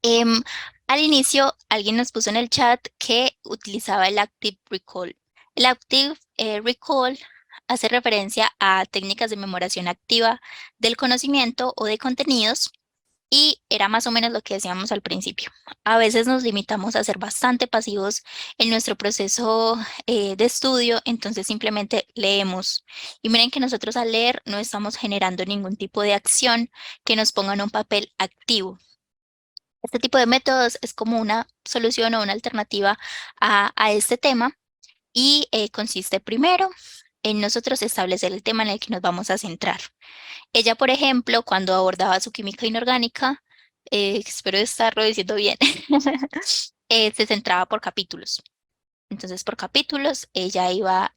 Em, Al inicio, alguien nos puso en el chat que utilizaba el Active Recall. El Active Recall hace referencia a técnicas de memoración activa del conocimiento o de contenidos. Y era más o menos lo que decíamos al principio. A veces nos limitamos a ser bastante pasivos en nuestro proceso de estudio, entonces simplemente leemos. Y miren que nosotros al leer no estamos generando ningún tipo de acción que nos ponga en un papel activo. Este tipo de métodos es como una solución o una alternativa a este tema y consiste primero en nosotros establecer el tema en el que nos vamos a centrar. Ella, por ejemplo, cuando abordaba su química inorgánica, espero estarlo diciendo bien, se centraba por capítulos. Entonces, por capítulos, ella iba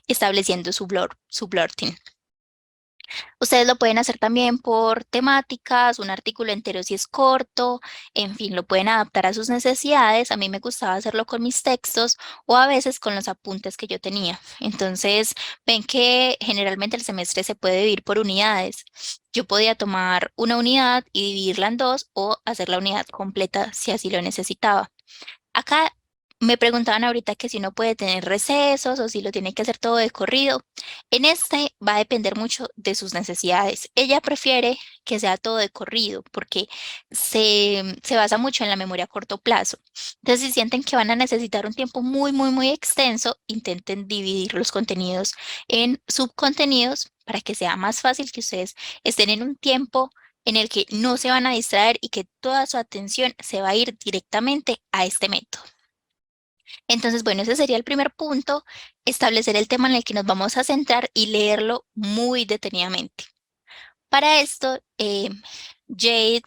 estableciendo su blurting. Ustedes lo pueden hacer también por temáticas, un artículo entero si es corto, en fin, lo pueden adaptar a sus necesidades. A mí me gustaba hacerlo con mis textos o a veces con los apuntes que yo tenía. Entonces, ven que generalmente el semestre se puede dividir por unidades. Yo podía tomar una unidad y dividirla en dos o hacer la unidad completa si así lo necesitaba. Acá me preguntaban ahorita que si uno puede tener recesos o si lo tiene que hacer todo de corrido. En este va a depender mucho de sus necesidades. Ella prefiere que sea todo de corrido porque se basa mucho en la memoria a corto plazo. Entonces, si sienten que van a necesitar un tiempo muy, muy, muy extenso, intenten dividir los contenidos en subcontenidos para que sea más fácil que ustedes estén en un tiempo en el que no se van a distraer y que toda su atención se va a ir directamente a este método. Entonces, bueno, ese sería el primer punto, establecer el tema en el que nos vamos a centrar y leerlo muy detenidamente. Para esto, Jade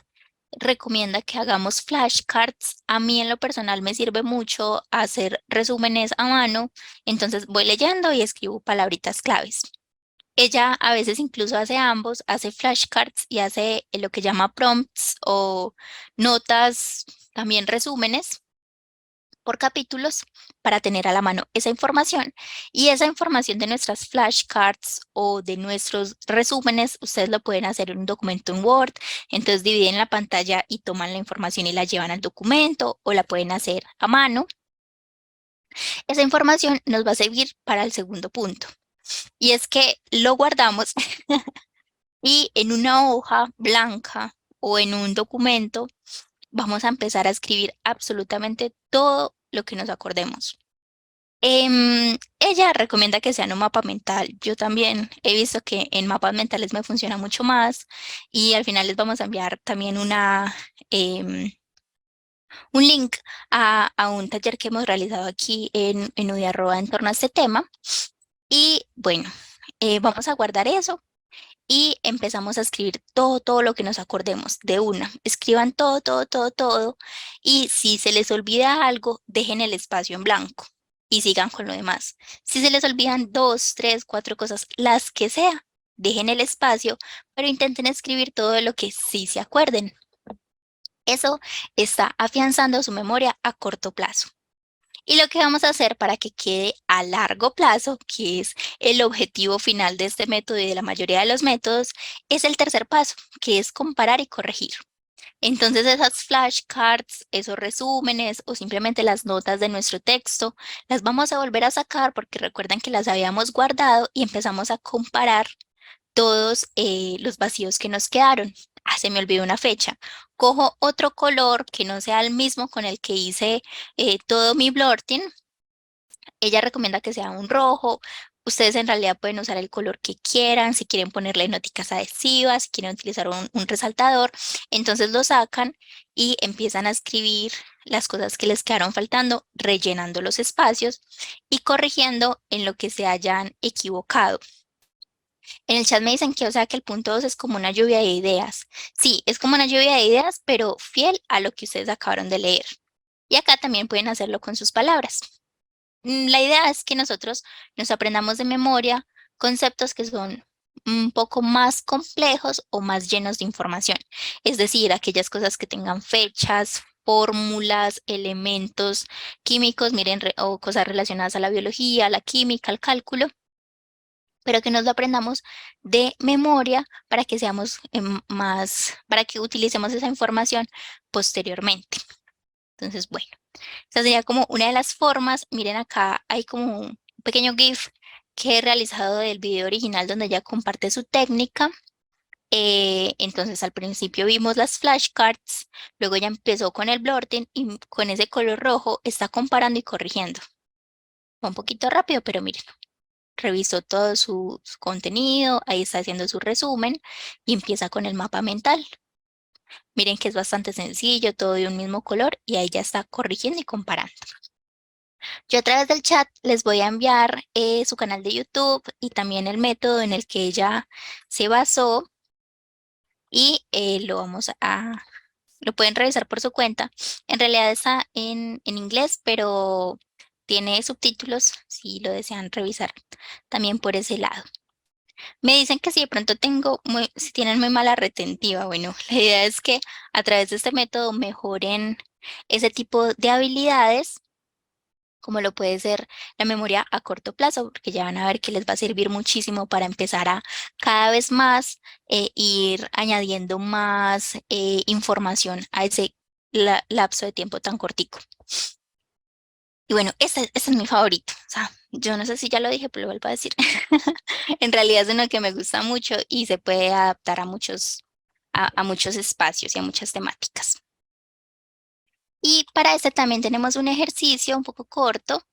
recomienda que hagamos flashcards. A mí en lo personal me sirve mucho hacer resúmenes a mano, entonces voy leyendo y escribo palabritas claves. Ella a veces incluso hace ambos, hace flashcards y hace lo que llama prompts o notas, también resúmenes por capítulos para tener a la mano esa información. Y esa información de nuestras flashcards o de nuestros resúmenes, ustedes lo pueden hacer en un documento en Word. Entonces dividen la pantalla y toman la información y la llevan al documento o la pueden hacer a mano. Esa información nos va a servir para el segundo punto. Y es que lo guardamos y en una hoja blanca o en un documento vamos a empezar a escribir absolutamente todo lo que nos acordemos. Ella recomienda que sea en un mapa mental. Yo también he visto que en mapas mentales me funciona mucho más y al final les vamos a enviar también un link a un taller que hemos realizado aquí en Udiarroa en torno a este tema. Y bueno, vamos a guardar eso y empezamos a escribir todo lo que nos acordemos de una. Escriban todo. Y si se les olvida algo, dejen el espacio en blanco y sigan con lo demás. Si se les olvidan 2, 3, 4 cosas, las que sea, dejen el espacio, pero intenten escribir todo lo que sí se acuerden. Eso está afianzando su memoria a corto plazo. Y lo que vamos a hacer para que quede a largo plazo, que es el objetivo final de este método y de la mayoría de los métodos, es el tercer paso, que es comparar y corregir. Entonces esas flashcards, esos resúmenes o simplemente las notas de nuestro texto, las vamos a volver a sacar porque recuerden que las habíamos guardado y empezamos a comparar todos los vacíos que nos quedaron. Ah, se me olvidó una fecha. Cojo otro color que no sea el mismo con el que hice todo mi blurting. Ella recomienda que sea un rojo. Ustedes en realidad pueden usar el color que quieran, si quieren ponerle noticas adhesivas, si quieren utilizar un resaltador. Entonces lo sacan y empiezan a escribir las cosas que les quedaron faltando, rellenando los espacios y corrigiendo en lo que se hayan equivocado. En el chat me dicen que, o sea, que el punto 2 es como una lluvia de ideas. Sí, es como una lluvia de ideas, pero fiel a lo que ustedes acabaron de leer. Y acá también pueden hacerlo con sus palabras. La idea es que nosotros nos aprendamos de memoria conceptos que son un poco más complejos o más llenos de información. Es decir, aquellas cosas que tengan fechas, fórmulas, elementos químicos, miren, o cosas relacionadas a la biología, a la química, al cálculo, pero que nos lo aprendamos de memoria para que seamos para que utilicemos esa información posteriormente. Entonces, bueno, esa sería como una de las formas. Miren acá, hay como un pequeño GIF que he realizado del video original donde ella comparte su técnica. Entonces, al principio vimos las flashcards, luego ella empezó con el blurting y con ese color rojo está comparando y corrigiendo. Va un poquito rápido, pero miren, revisó todo su contenido, ahí está haciendo su resumen y empieza con el mapa mental. Miren que es bastante sencillo, todo de un mismo color y ahí ya está corrigiendo y comparando. Yo a través del chat les voy a enviar su canal de YouTube y también el método en el que ella se basó y lo pueden revisar por su cuenta. En realidad está en inglés, pero tiene subtítulos si lo desean revisar también por ese lado. Me dicen que si de pronto si tienen muy mala retentiva, bueno, la idea es que a través de este método mejoren ese tipo de habilidades, como lo puede ser la memoria a corto plazo, porque ya van a ver que les va a servir muchísimo para empezar a cada vez más ir añadiendo más información a ese lapso de tiempo tan cortico. Y bueno, ese es mi favorito. O sea, yo no sé si ya lo dije, pero lo vuelvo a decir. En realidad es uno que me gusta mucho y se puede adaptar a muchos espacios y a muchas temáticas. Y para este también tenemos un ejercicio un poco corto,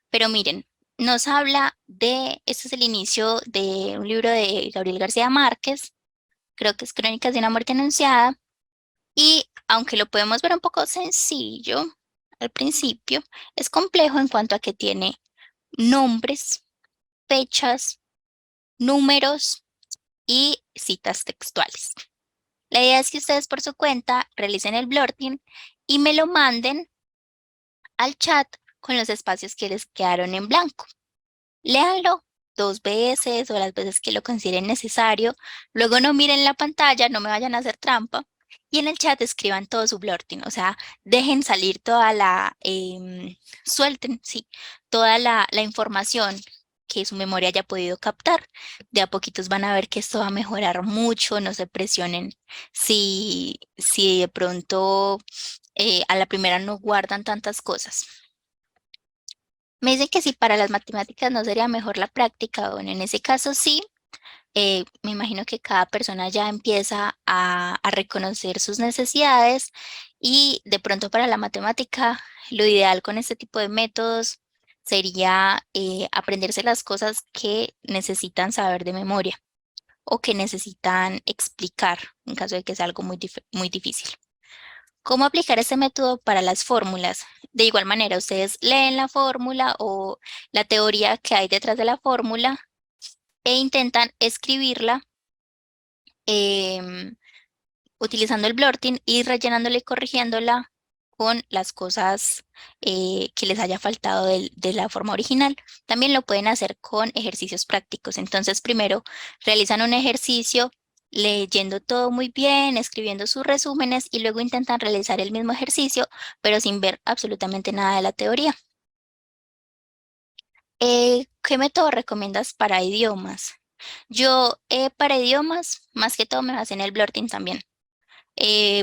pero miren, nos habla este es el inicio de un libro de Gabriel García Márquez, creo que es Crónicas de una muerte anunciada, y aunque lo podemos ver un poco sencillo al principio, es complejo en cuanto a que tiene nombres, fechas, números y citas textuales. La idea es que ustedes por su cuenta realicen el blurting y me lo manden al chat con los espacios que les quedaron en blanco. Léanlo 2 veces o las veces que lo consideren necesario. Luego no miren la pantalla, no me vayan a hacer trampa. Y en el chat escriban todo su blurting, o sea, dejen salir suelten, sí, toda la información que su memoria haya podido captar. De a poquitos van a ver que esto va a mejorar mucho, no se presionen si de pronto a la primera no guardan tantas cosas. Me dicen que si para las matemáticas no sería mejor la práctica, bueno, en ese caso sí, me imagino que cada persona ya empieza a reconocer sus necesidades y de pronto para la matemática lo ideal con este tipo de métodos sería aprenderse las cosas que necesitan saber de memoria o que necesitan explicar en caso de que sea algo muy difícil. ¿Cómo aplicar este método para las fórmulas? De igual manera, ustedes leen la fórmula o la teoría que hay detrás de la fórmula e intentan escribirla em, utilizando el blurting y rellenándola y corrigiéndola con las cosas que les haya faltado de la forma original. También lo pueden hacer con ejercicios prácticos. Entonces, primero realizan un ejercicio leyendo todo muy bien, escribiendo sus resúmenes y luego intentan realizar el mismo ejercicio, pero sin ver absolutamente nada de la teoría. ¿Qué método recomiendas para idiomas? Yo para idiomas, más que todo me basé en el blurting también.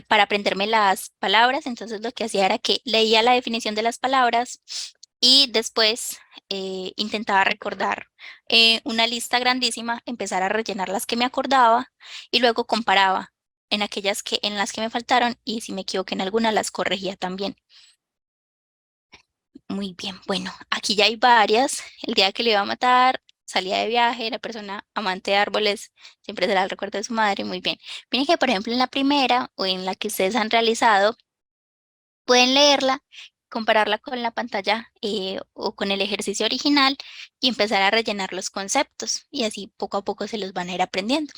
Para aprenderme las palabras, entonces lo que hacía era que leía la definición de las palabras y después intentaba recordar una lista grandísima, empezar a rellenar las que me acordaba y luego comparaba en las que me faltaron y si me equivoqué en alguna las corregía también. Muy bien, bueno, aquí ya hay varias. El día que le iba a matar, salía de viaje, la persona amante de árboles, siempre será el recuerdo de su madre, muy bien. Miren que, por ejemplo, en la primera o en la que ustedes han realizado, pueden leerla, compararla con la pantalla o con el ejercicio original y empezar a rellenar los conceptos y así poco a poco se los van a ir aprendiendo.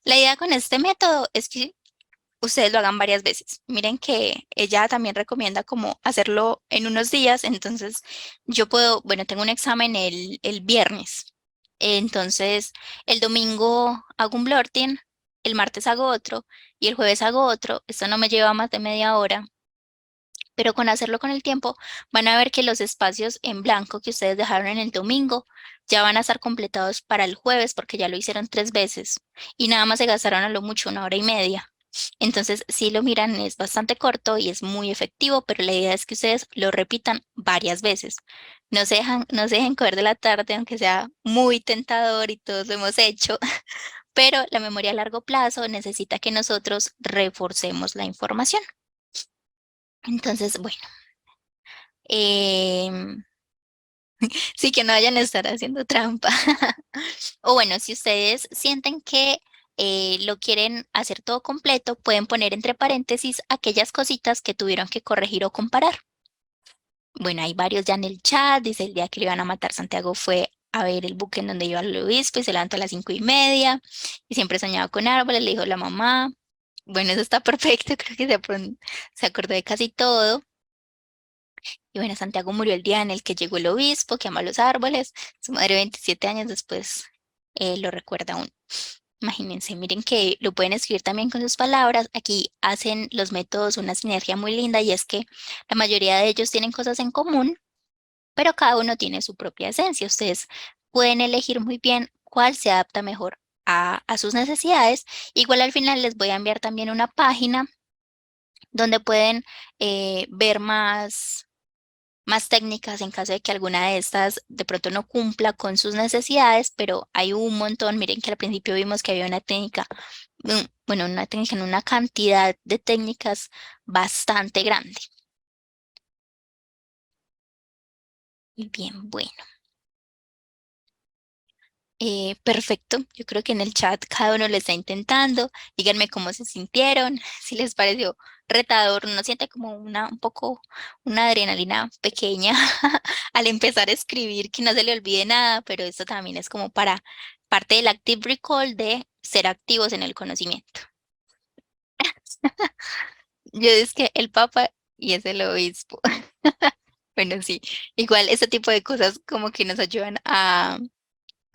La idea con este método es que ustedes lo hagan varias veces. Miren que ella también recomienda como hacerlo en unos días, entonces yo puedo, bueno, tengo un examen el viernes, entonces el domingo hago un blurting, el martes hago otro y el jueves hago otro. Esto no me lleva más de media hora, pero con hacerlo con el tiempo van a ver que los espacios en blanco que ustedes dejaron en el domingo ya van a estar completados para el jueves porque ya lo hicieron 3 veces y nada más se gastaron a lo mucho 1 hora y media. Entonces, si lo miran, es bastante corto y es muy efectivo, pero la idea es que ustedes lo repitan varias veces. No se dejen coger de la tarde, aunque sea muy tentador y todos lo hemos hecho, pero la memoria a largo plazo necesita que nosotros reforcemos la información. Entonces, bueno, em, sí que no vayan a estar haciendo trampa. O bueno, si ustedes sienten que lo quieren hacer todo completo, pueden poner entre paréntesis aquellas cositas que tuvieron que corregir o comparar. Bueno, hay varios ya en el chat. Dice el día que le iban a matar Santiago fue a ver el buque en donde iba el obispo y se levantó a las 5:30 y siempre soñaba con árboles, le dijo la mamá. Bueno, eso está perfecto, creo que se acordó de casi todo. Y Y bueno, Santiago murió el día en el que llegó el obispo, que ama los árboles. Su madre 27 años después lo recuerda aún. Imagínense, miren que lo pueden escribir también con sus palabras. Aquí hacen los métodos una sinergia muy linda y es que la mayoría de ellos tienen cosas en común, pero cada uno tiene su propia esencia. Ustedes pueden elegir muy bien cuál se adapta mejor a sus necesidades. Igual al final les voy a enviar también una página donde pueden ver más técnicas en caso de que alguna de estas de pronto no cumpla con sus necesidades, pero hay un montón. Miren que al principio vimos que había una técnica, bueno, una técnica, en una cantidad de técnicas bastante grande. Y bien, bueno. Perfecto, yo creo que en el chat cada uno lo está intentando. Díganme cómo se sintieron, si les pareció retador, no siente como un poco una adrenalina pequeña al empezar a escribir, que no se le olvide nada, pero esto también es como para parte del active recall de ser activos en el conocimiento. Yo es que el Papa y es el obispo. Bueno, sí, igual este tipo de cosas como que nos ayudan a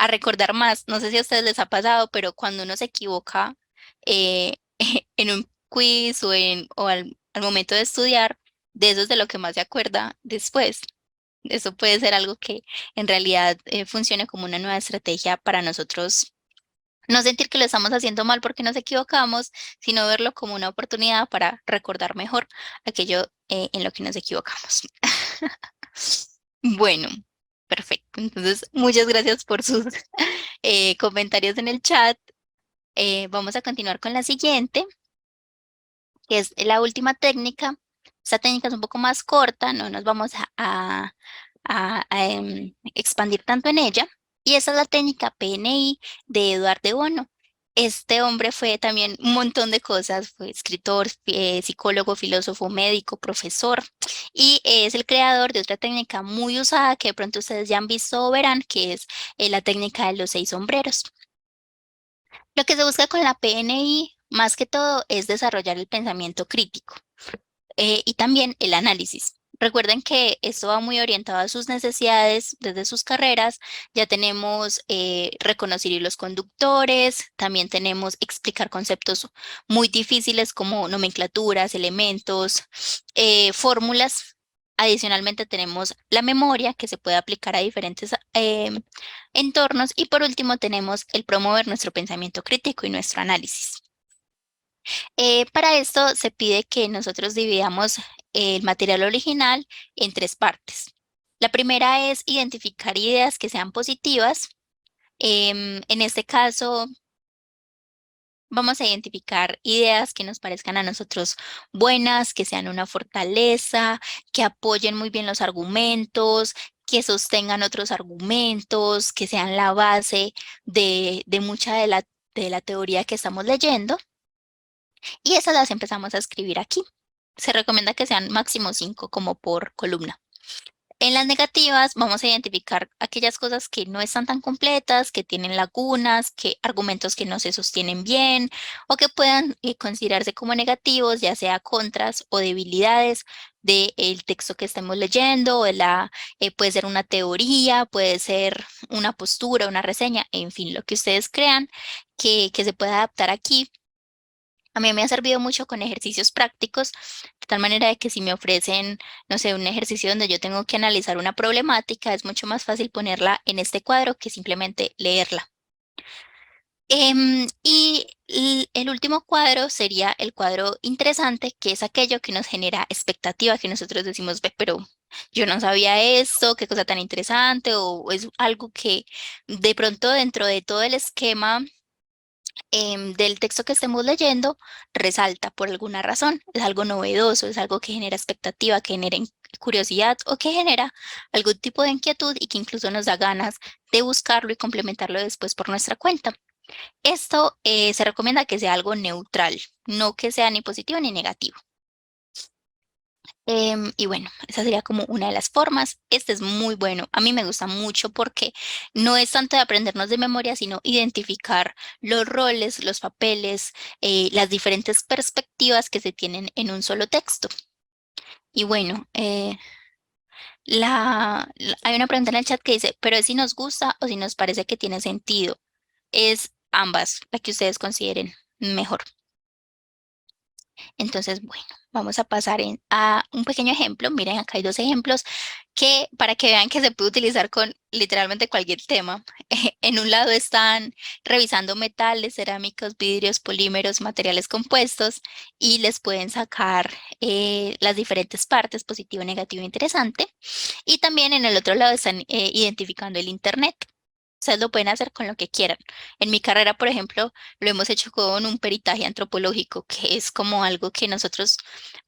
recordar más. No sé si a ustedes les ha pasado, pero cuando uno se equivoca eh, en un quiz o al momento de estudiar, de eso es de lo que más se acuerda después. Eso puede ser algo que en realidad funcione como una nueva estrategia para nosotros. No sentir que lo estamos haciendo mal porque nos equivocamos, sino verlo como una oportunidad para recordar mejor aquello en lo que nos equivocamos. Bueno, perfecto. Entonces, muchas gracias por sus comentarios en el chat. Vamos a continuar con la siguiente, que es la última técnica. Esta técnica es un poco más corta, no nos vamos a expandir tanto en ella. Y esa es la técnica PNI de Eduard de Bono. Este hombre fue también un montón de cosas, fue escritor, psicólogo, filósofo, médico, profesor, y es el creador de otra técnica muy usada que de pronto ustedes ya han visto o verán, que es la técnica de los 6 sombreros. Lo que se busca con la PNI, más que todo, es desarrollar el pensamiento crítico y también el análisis. Recuerden que esto va muy orientado a sus necesidades desde sus carreras. Ya tenemos reconocer hilos conductores, también tenemos explicar conceptos muy difíciles como nomenclaturas, elementos, fórmulas. Adicionalmente tenemos la memoria que se puede aplicar a diferentes entornos y por último tenemos el promover nuestro pensamiento crítico y nuestro análisis. Para esto se pide que nosotros dividamos el material original en 3 partes. La primera es identificar ideas que sean positivas. En este caso, vamos a identificar ideas que nos parezcan a nosotros buenas, que sean una fortaleza, que apoyen muy bien los argumentos, que sostengan otros argumentos, que sean la base de mucha de la teoría que estamos leyendo. Y esas las empezamos a escribir aquí. Se recomienda que sean máximo 5 como por columna. En las negativas vamos a identificar aquellas cosas que no están tan completas, que tienen lagunas, que argumentos que no se sostienen bien o que puedan considerarse como negativos, ya sea contras o debilidades del texto que estemos leyendo, puede ser una teoría, puede ser una postura, una reseña, en fin, lo que ustedes crean que se pueda adaptar aquí. A mí me ha servido mucho con ejercicios prácticos, de tal manera de que si me ofrecen, no sé, un ejercicio donde yo tengo que analizar una problemática, es mucho más fácil ponerla en este cuadro que simplemente leerla. Y el último cuadro sería el cuadro interesante, que es aquello que nos genera expectativa, que nosotros decimos, ve, pero yo no sabía esto, qué cosa tan interesante, o es algo que de pronto dentro de todo el esquema del texto que estemos leyendo resalta por alguna razón. Es algo novedoso, es algo que genera expectativa, que genera curiosidad o que genera algún tipo de inquietud y que incluso nos da ganas de buscarlo y complementarlo después por nuestra cuenta. Esto se recomienda que sea algo neutral, no que sea ni positivo ni negativo. Y bueno, esa sería como una de las formas. Este es muy bueno. A mí me gusta mucho porque no es tanto de aprendernos de memoria, sino identificar los roles, los papeles, las diferentes perspectivas que se tienen en un solo texto. Y bueno, Hay una pregunta en el chat que dice, pero es si nos gusta o si nos parece que tiene sentido. Es ambas, la que ustedes consideren mejor. Entonces, bueno, vamos a pasar a un pequeño ejemplo. Miren, acá hay dos ejemplos que para que vean que se puede utilizar con literalmente cualquier tema. En un lado están revisando metales, cerámicos, vidrios, polímeros, materiales compuestos y les pueden sacar las diferentes partes, positivo, negativo, interesante. Y también en el otro lado están identificando el Internet. Ustedes lo pueden hacer con lo que quieran. En mi carrera, por ejemplo, lo hemos hecho con un peritaje antropológico, que es como algo que nosotros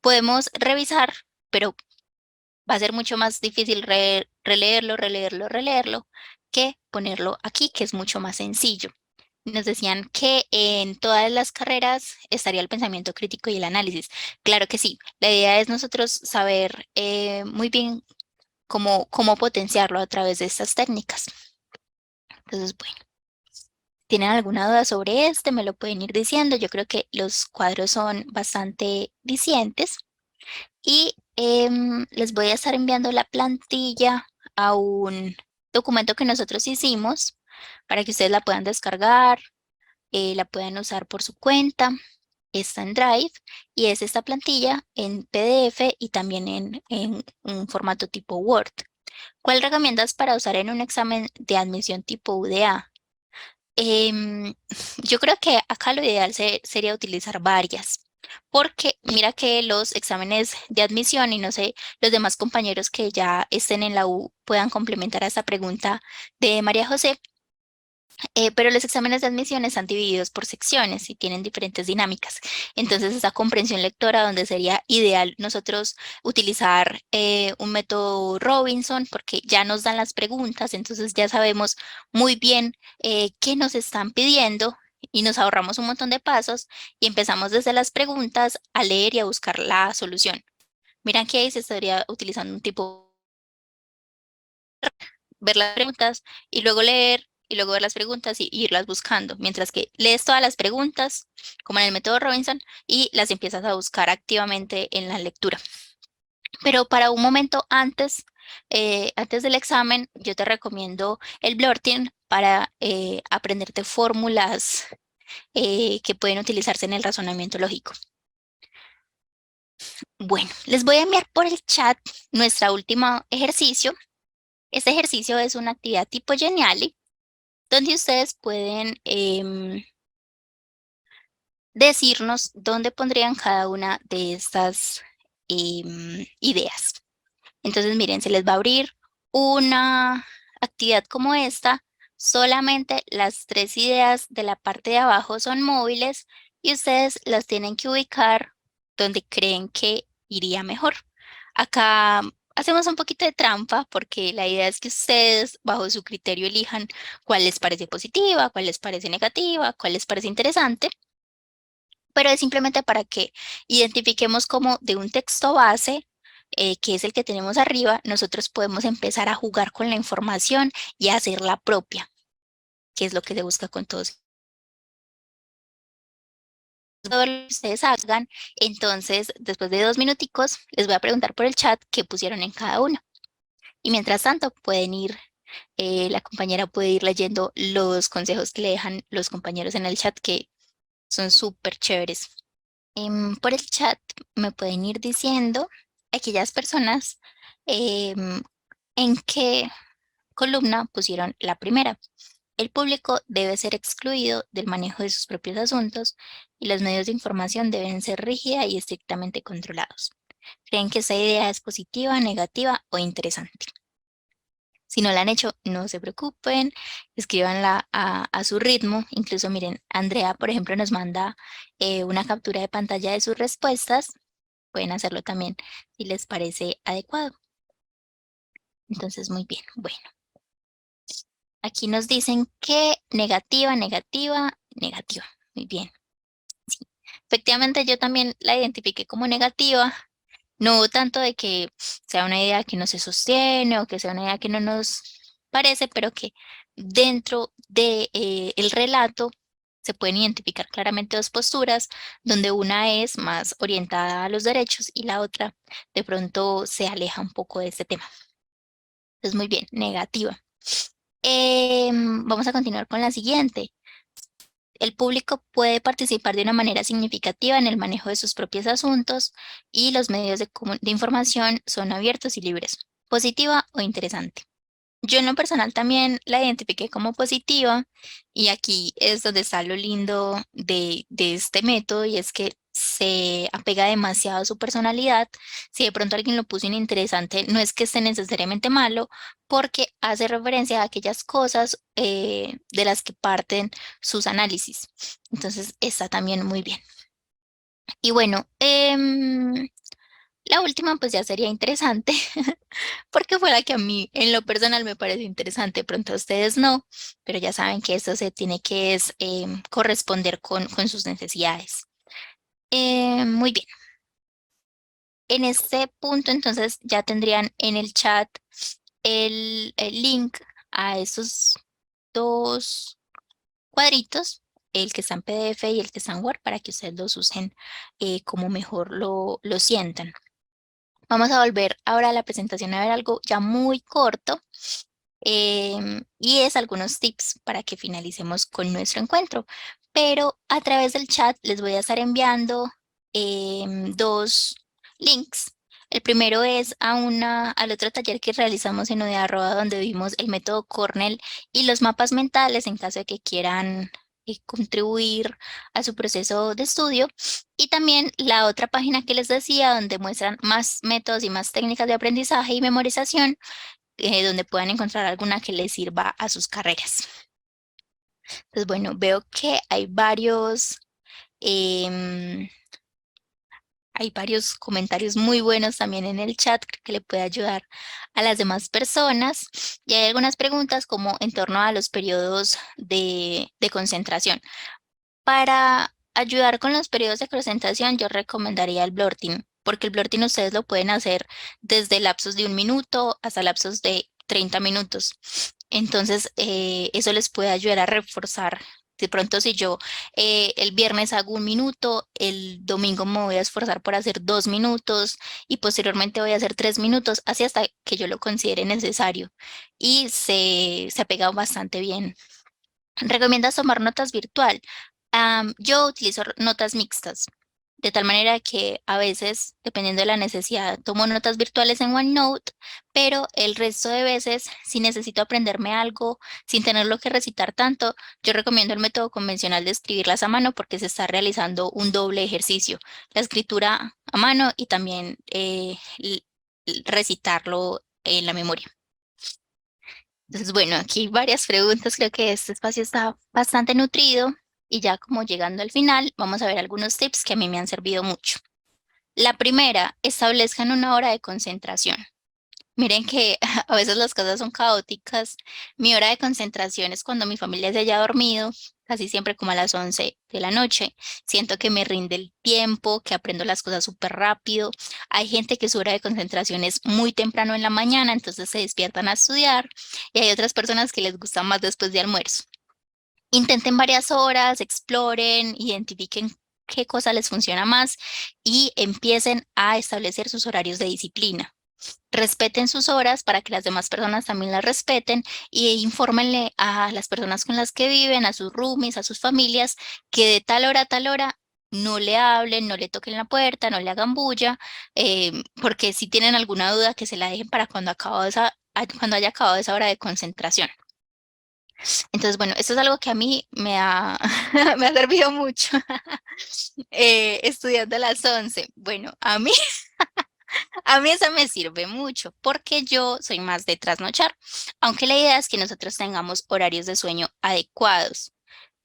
podemos revisar, pero va a ser mucho más difícil releerlo, que ponerlo aquí, que es mucho más sencillo. Nos decían que en todas las carreras estaría el pensamiento crítico y el análisis. Claro que sí, la idea es nosotros saber muy bien cómo potenciarlo a través de estas técnicas. Entonces, bueno, ¿tienen alguna duda sobre este? Me lo pueden ir diciendo. Yo creo que los cuadros son bastante dicientes. Y les voy a estar enviando la plantilla a un documento que nosotros hicimos para que ustedes la puedan descargar, la puedan usar por su cuenta. Está en Drive y es esta plantilla en PDF y también en un formato tipo Word. ¿Cuál recomiendas para usar en un examen de admisión tipo UDA? Em, yo creo que acá lo ideal sería utilizar varias, porque mira que los exámenes de admisión y no sé, los demás compañeros que ya estén en la U puedan complementar a esta pregunta de María José. Pero los exámenes de admisión están divididos por secciones y tienen diferentes dinámicas. Entonces, esa comprensión lectora donde sería ideal nosotros utilizar un método Robinson porque ya nos dan las preguntas, entonces ya sabemos muy bien qué nos están pidiendo y nos ahorramos un montón de pasos y empezamos desde las preguntas a leer y a buscar la solución. Miran que ahí se estaría utilizando un tipo ver las preguntas y luego leer y luego ver las preguntas y irlas buscando, mientras que lees todas las preguntas, como en el método Robinson, y las empiezas a buscar activamente en la lectura. Pero para un momento antes del examen, yo te recomiendo el Blortin para aprenderte fórmulas que pueden utilizarse en el razonamiento lógico. Bueno, les voy a enviar por el chat nuestro último ejercicio. Este ejercicio es una actividad tipo Geniali, donde ustedes pueden decirnos dónde pondrían cada una de estas ideas. Entonces, miren, se les va a abrir una actividad como esta. Solamente las tres ideas de la parte de abajo son móviles y ustedes las tienen que ubicar donde creen que iría mejor. Acá hacemos un poquito de trampa porque la idea es que ustedes, bajo su criterio, elijan cuál les parece positiva, cuál les parece negativa, cuál les parece interesante, pero es simplemente para que identifiquemos como de un texto base, que es el que tenemos arriba, nosotros podemos empezar a jugar con la información y a hacerla propia, que es lo que se busca con todos. Todo lo que ustedes hagan, entonces después de 2 minuticos les voy a preguntar por el chat qué pusieron en cada uno. Y mientras tanto pueden ir, la compañera puede ir leyendo los consejos que le dejan los compañeros en el chat que son súper chéveres. Por el chat me pueden ir diciendo aquellas personas en qué columna pusieron la primera. El público debe ser excluido del manejo de sus propios asuntos y los medios de información deben ser rígida y estrictamente controlados. ¿Creen que esa idea es positiva, negativa o interesante? Si no la han hecho, no se preocupen, escríbanla a su ritmo. Incluso miren, Andrea, por ejemplo, nos manda una captura de pantalla de sus respuestas. Pueden hacerlo también si les parece adecuado. Entonces, muy bien. Bueno, aquí nos dicen que negativa, negativa, negativa. Muy bien. Sí. Efectivamente, yo también la identifiqué como negativa. No tanto de que sea una idea que no se sostiene o que sea una idea que no nos parece, pero que dentro de, el relato se pueden identificar claramente dos posturas, donde una es más orientada a los derechos y la otra de pronto se aleja un poco de este tema. Entonces, muy bien, negativa. Vamos a continuar con la siguiente. El público puede participar de una manera significativa en el manejo de sus propios asuntos y los medios de información son abiertos y libres. Positiva o interesante. Yo en lo personal también la identifiqué como positiva y aquí es donde está lo lindo de este método y es que se apega demasiado a su personalidad. Si de pronto alguien lo puso interesante, no es que esté necesariamente malo porque hace referencia a aquellas cosas de las que parten sus análisis. Entonces está también muy bien. Y bueno, la última pues ya sería interesante porque fue la que a mí en lo personal me parece interesante, pronto a ustedes no, pero ya saben que esto se tiene que corresponder con sus necesidades. Muy bien, en este punto entonces ya tendrían en el chat el link a esos dos cuadritos, el que está en PDF y el que está en Word, para que ustedes los usen como mejor lo sientan. Vamos a volver ahora a la presentación a ver algo ya muy corto. Y es algunos tips para que finalicemos con nuestro encuentro. Pero a través del chat les voy a estar enviando dos links. El primero es al otro taller que realizamos en UDA Roda, donde vimos el método Cornell y los mapas mentales en caso de que quieran contribuir a su proceso de estudio. Y también la otra página que les decía, donde muestran más métodos y más técnicas de aprendizaje y memorización donde puedan encontrar alguna que les sirva a sus carreras. Entonces, bueno, veo que em, hay varios comentarios muy buenos también en el chat que le puede ayudar a las demás personas. Y hay algunas preguntas como en torno a los periodos de concentración. Para ayudar con los periodos de concentración, yo recomendaría el blorting, porque el blorting ustedes lo pueden hacer desde lapsos de 1 minuto hasta lapsos de 30 minutos. Entonces, eso les puede ayudar a reforzar. De pronto, si yo el viernes hago 1 minuto, el domingo me voy a esforzar por hacer 2 minutos y posteriormente voy a hacer 3 minutos, así hasta que yo lo considere necesario. Y se apega bastante bien. ¿Recomiendas tomar notas virtual? Yo utilizo notas mixtas, de tal manera que a veces, dependiendo de la necesidad, tomo notas virtuales en OneNote, pero el resto de veces, si necesito aprenderme algo sin tenerlo que recitar tanto, yo recomiendo el método convencional de escribirlas a mano porque se está realizando un doble ejercicio, la escritura a mano y también recitarlo en la memoria. Entonces, bueno, aquí hay varias preguntas. Creo que este espacio está bastante nutrido y ya como llegando al final, vamos a ver algunos tips que a mí me han servido mucho. La primera, establezcan una hora de concentración. Miren que a veces las cosas son caóticas. Mi hora de concentración es cuando mi familia se haya dormido, casi siempre como a las 11 de la noche. Siento que me rinde el tiempo, que aprendo las cosas súper rápido. Hay gente que su hora de concentración es muy temprano en la mañana, entonces se despiertan a estudiar. Y hay otras personas que les gusta más después de almuerzo. Intenten varias horas, exploren, identifiquen qué cosa les funciona más y empiecen a establecer sus horarios de disciplina. Respeten sus horas para que las demás personas también las respeten y infórmenle a las personas con las que viven, a sus roomies, a sus familias, que de tal hora a tal hora no le hablen, no le toquen la puerta, no le hagan bulla, porque si tienen alguna duda que se la dejen para cuando haya acabado esa hora de concentración. Entonces, bueno, esto es algo que a mí me ha servido mucho estudiando a las 11. Bueno, a mí eso me sirve mucho porque yo soy más de trasnochar, aunque la idea es que nosotros tengamos horarios de sueño adecuados.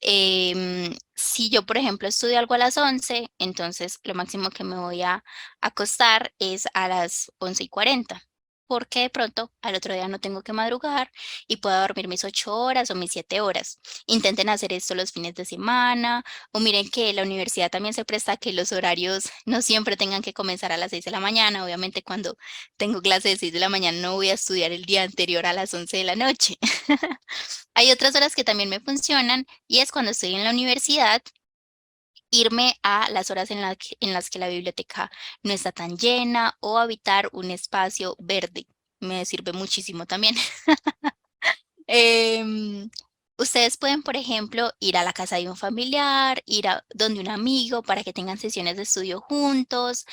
Si yo, por ejemplo, estudio algo a las 11, entonces lo máximo que me voy a acostar es a las 11:40, porque de pronto al otro día no tengo que madrugar y puedo dormir mis 8 horas o mis 7 horas. Intenten hacer esto los fines de semana o miren que la universidad también se presta a que los horarios no siempre tengan que comenzar a las 6 de la mañana. Obviamente cuando tengo clase de 6 de la mañana no voy a estudiar el día anterior a las 11 de la noche. Hay otras horas que también me funcionan y es cuando estoy en la universidad, irme a las horas en las que la biblioteca no está tan llena o habitar un espacio verde. me sirve muchísimo también. Em, Ustedes pueden, por ejemplo, ir a la casa de un familiar, ir a donde un amigo para que tengan sesiones de estudio juntos,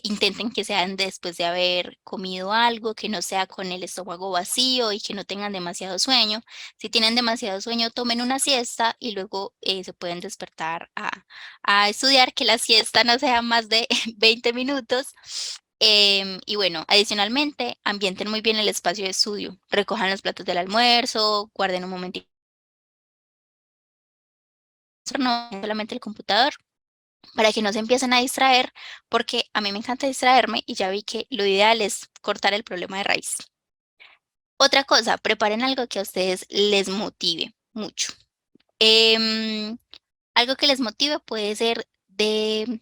intenten que sean después de haber comido algo, que no sea con el estómago vacío y que no tengan demasiado sueño. Si tienen demasiado sueño, tomen una siesta y luego se pueden despertar a estudiar, que la siesta no sea más de 20 minutos. Y bueno, adicionalmente, ambienten muy bien el espacio de estudio. Recojan los platos del almuerzo, guarden un momentito, no solamente el computador, para que no se empiecen a distraer, porque a mí me encanta distraerme y ya vi que lo ideal es cortar el problema de raíz. Otra cosa, preparen algo que a ustedes les motive mucho. Em, Algo que les motive puede ser de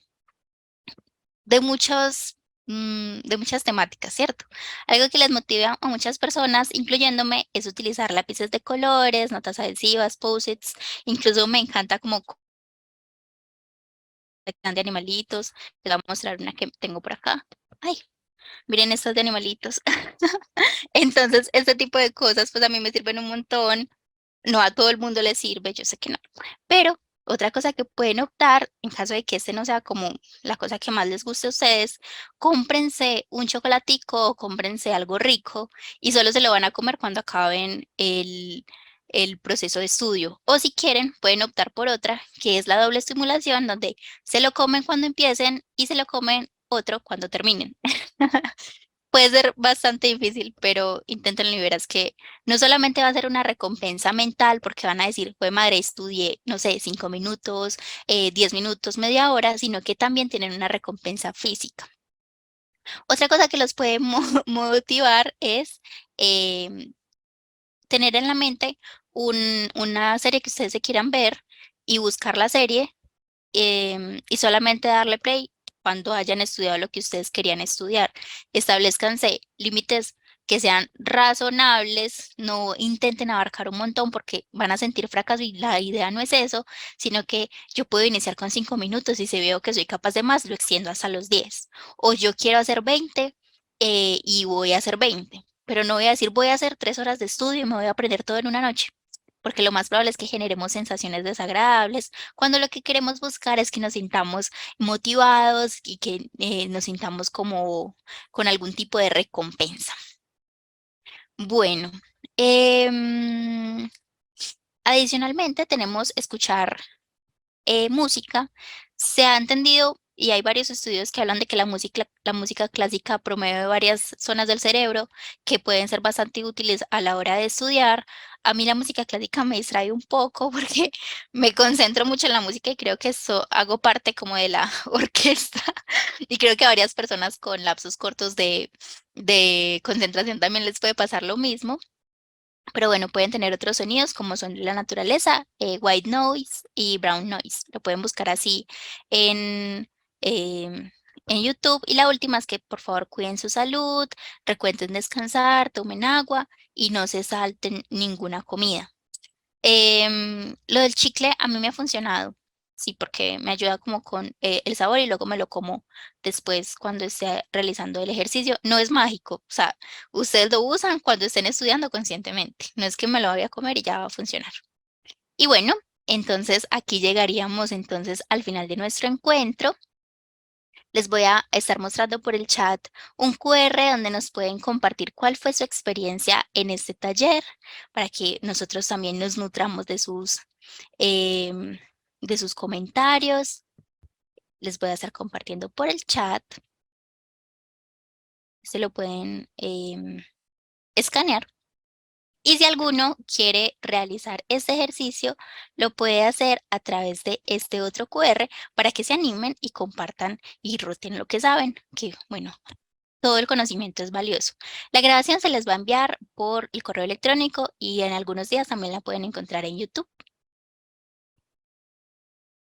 muchos, de muchas temáticas, ¿cierto? Algo que les motiva a muchas personas, incluyéndome, es utilizar lápices de colores, notas adhesivas, post-its. Incluso me encanta como de animalitos. Les voy a mostrar una que tengo por acá. Ay, miren estas de animalitos. Entonces, este tipo de cosas, pues a mí me sirven un montón. No a todo el mundo le sirve, yo sé que no. Pero otra cosa que pueden optar, en caso de que este no sea como la cosa que más les guste a ustedes, cómprense un chocolatico o cómprense algo rico y solo se lo van a comer cuando acaben el proceso de estudio. O si quieren, pueden optar por otra, que es la doble estimulación, donde se lo comen cuando empiecen y se lo comen otro cuando terminen. Puede ser bastante difícil, pero inténtenlo y verás que no solamente va a ser una recompensa mental, porque van a decir, fue madre, estudié, no sé, 5 minutos, 10 minutos, media hora, sino que también tienen una recompensa física. Otra cosa que los puede motivar es em, tener en la mente una serie que ustedes se quieran ver y buscar la serie y solamente darle play cuando hayan estudiado lo que ustedes querían estudiar. Establezcanse límites que sean razonables, no intenten abarcar un montón porque van a sentir fracaso y la idea no es eso, sino que yo puedo iniciar con 5 minutos y si veo que soy capaz de más, lo extiendo hasta los 10. O yo quiero hacer 20 y voy a hacer 20, pero no voy a decir voy a hacer 3 horas de estudio y me voy a aprender todo en una noche porque lo más probable es que generemos sensaciones desagradables, cuando lo que queremos buscar es que nos sintamos motivados y que nos sintamos como con algún tipo de recompensa. Bueno, em, adicionalmente tenemos escuchar música. Se ha entendido y hay varios estudios que hablan de que la música clásica promueve varias zonas del cerebro que pueden ser bastante útiles a la hora de estudiar. A mí la música clásica me distrae un poco porque me concentro mucho en la música y creo que eso hago parte como de la orquesta y creo que a varias personas con lapsos cortos de concentración también les puede pasar lo mismo. Pero bueno, pueden tener otros sonidos como son la naturaleza, white noise y brown noise. Lo pueden buscar así en, en YouTube. Y la última es que por favor cuiden su salud, recuerden descansar, tomen agua y no se salten ninguna comida. Lo del chicle a mí me ha funcionado, sí, porque me ayuda como con el sabor y luego me lo como después cuando esté realizando el ejercicio. No es mágico, o sea, ustedes lo usan cuando estén estudiando conscientemente, no es que me lo voy a comer y ya va a funcionar. Y bueno, entonces aquí llegaríamos entonces al final de nuestro encuentro. Les voy a estar mostrando por el chat un QR donde nos pueden compartir cuál fue su experiencia en este taller para que nosotros también nos nutramos em, de sus comentarios. Les voy a estar compartiendo por el chat. Se lo pueden escanear. Y si alguno quiere realizar este ejercicio, lo puede hacer a través de este otro QR para que se animen y compartan y roten lo que saben, que bueno, todo el conocimiento es valioso. La grabación se les va a enviar por el correo electrónico y en algunos días también la pueden encontrar en YouTube.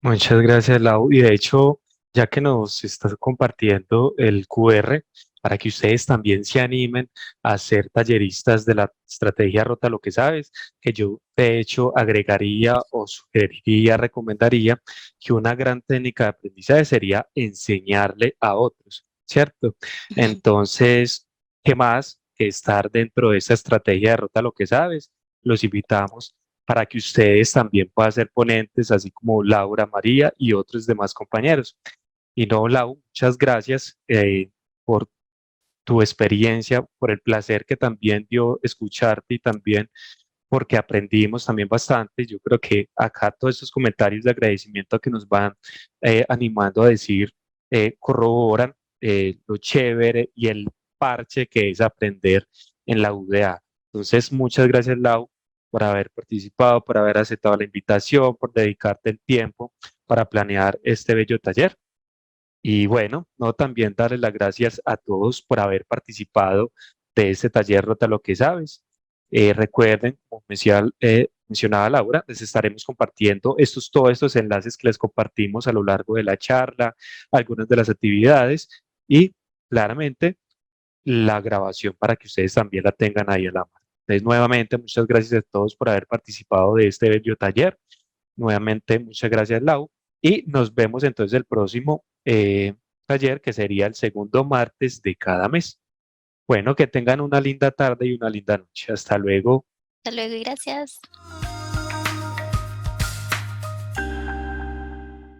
Muchas gracias, Lau. Y de hecho, ya que nos estás compartiendo el QR, para que ustedes también se animen a ser talleristas de la estrategia Rota lo que sabes, que yo de hecho agregaría o sugeriría, recomendaría que una gran técnica de aprendizaje sería enseñarle a otros, ¿cierto? Entonces, ¿qué más que estar dentro de esta estrategia de Rota lo que sabes. Los invitamos para que ustedes también puedan ser ponentes, así como Laura, María y otros demás compañeros. Y no, Lau, muchas gracias por tu experiencia, por el placer que también dio escucharte y también porque aprendimos también bastante. Yo creo que acá todos estos comentarios de agradecimiento que nos van animando a decir, corroboran lo chévere y el parche que es aprender en la UDA. Entonces, muchas gracias, Lau, por haber participado, por haber aceptado la invitación, por dedicarte el tiempo para planear este bello taller. Y bueno, no, también darles las gracias a todos por haber participado de este taller Rota lo que sabes. Recuerden, como mencionaba Laura, les estaremos compartiendo todos estos enlaces que les compartimos a lo largo de la charla, algunas de las actividades y claramente la grabación para que ustedes también la tengan ahí a la mano. Entonces, nuevamente, muchas gracias a todos por haber participado de este bello taller. Nuevamente, muchas gracias, Lau. Y nos vemos entonces el próximo taller, que sería el segundo martes de cada mes. Bueno, que tengan una linda tarde y una linda noche. Hasta luego. Hasta luego y gracias.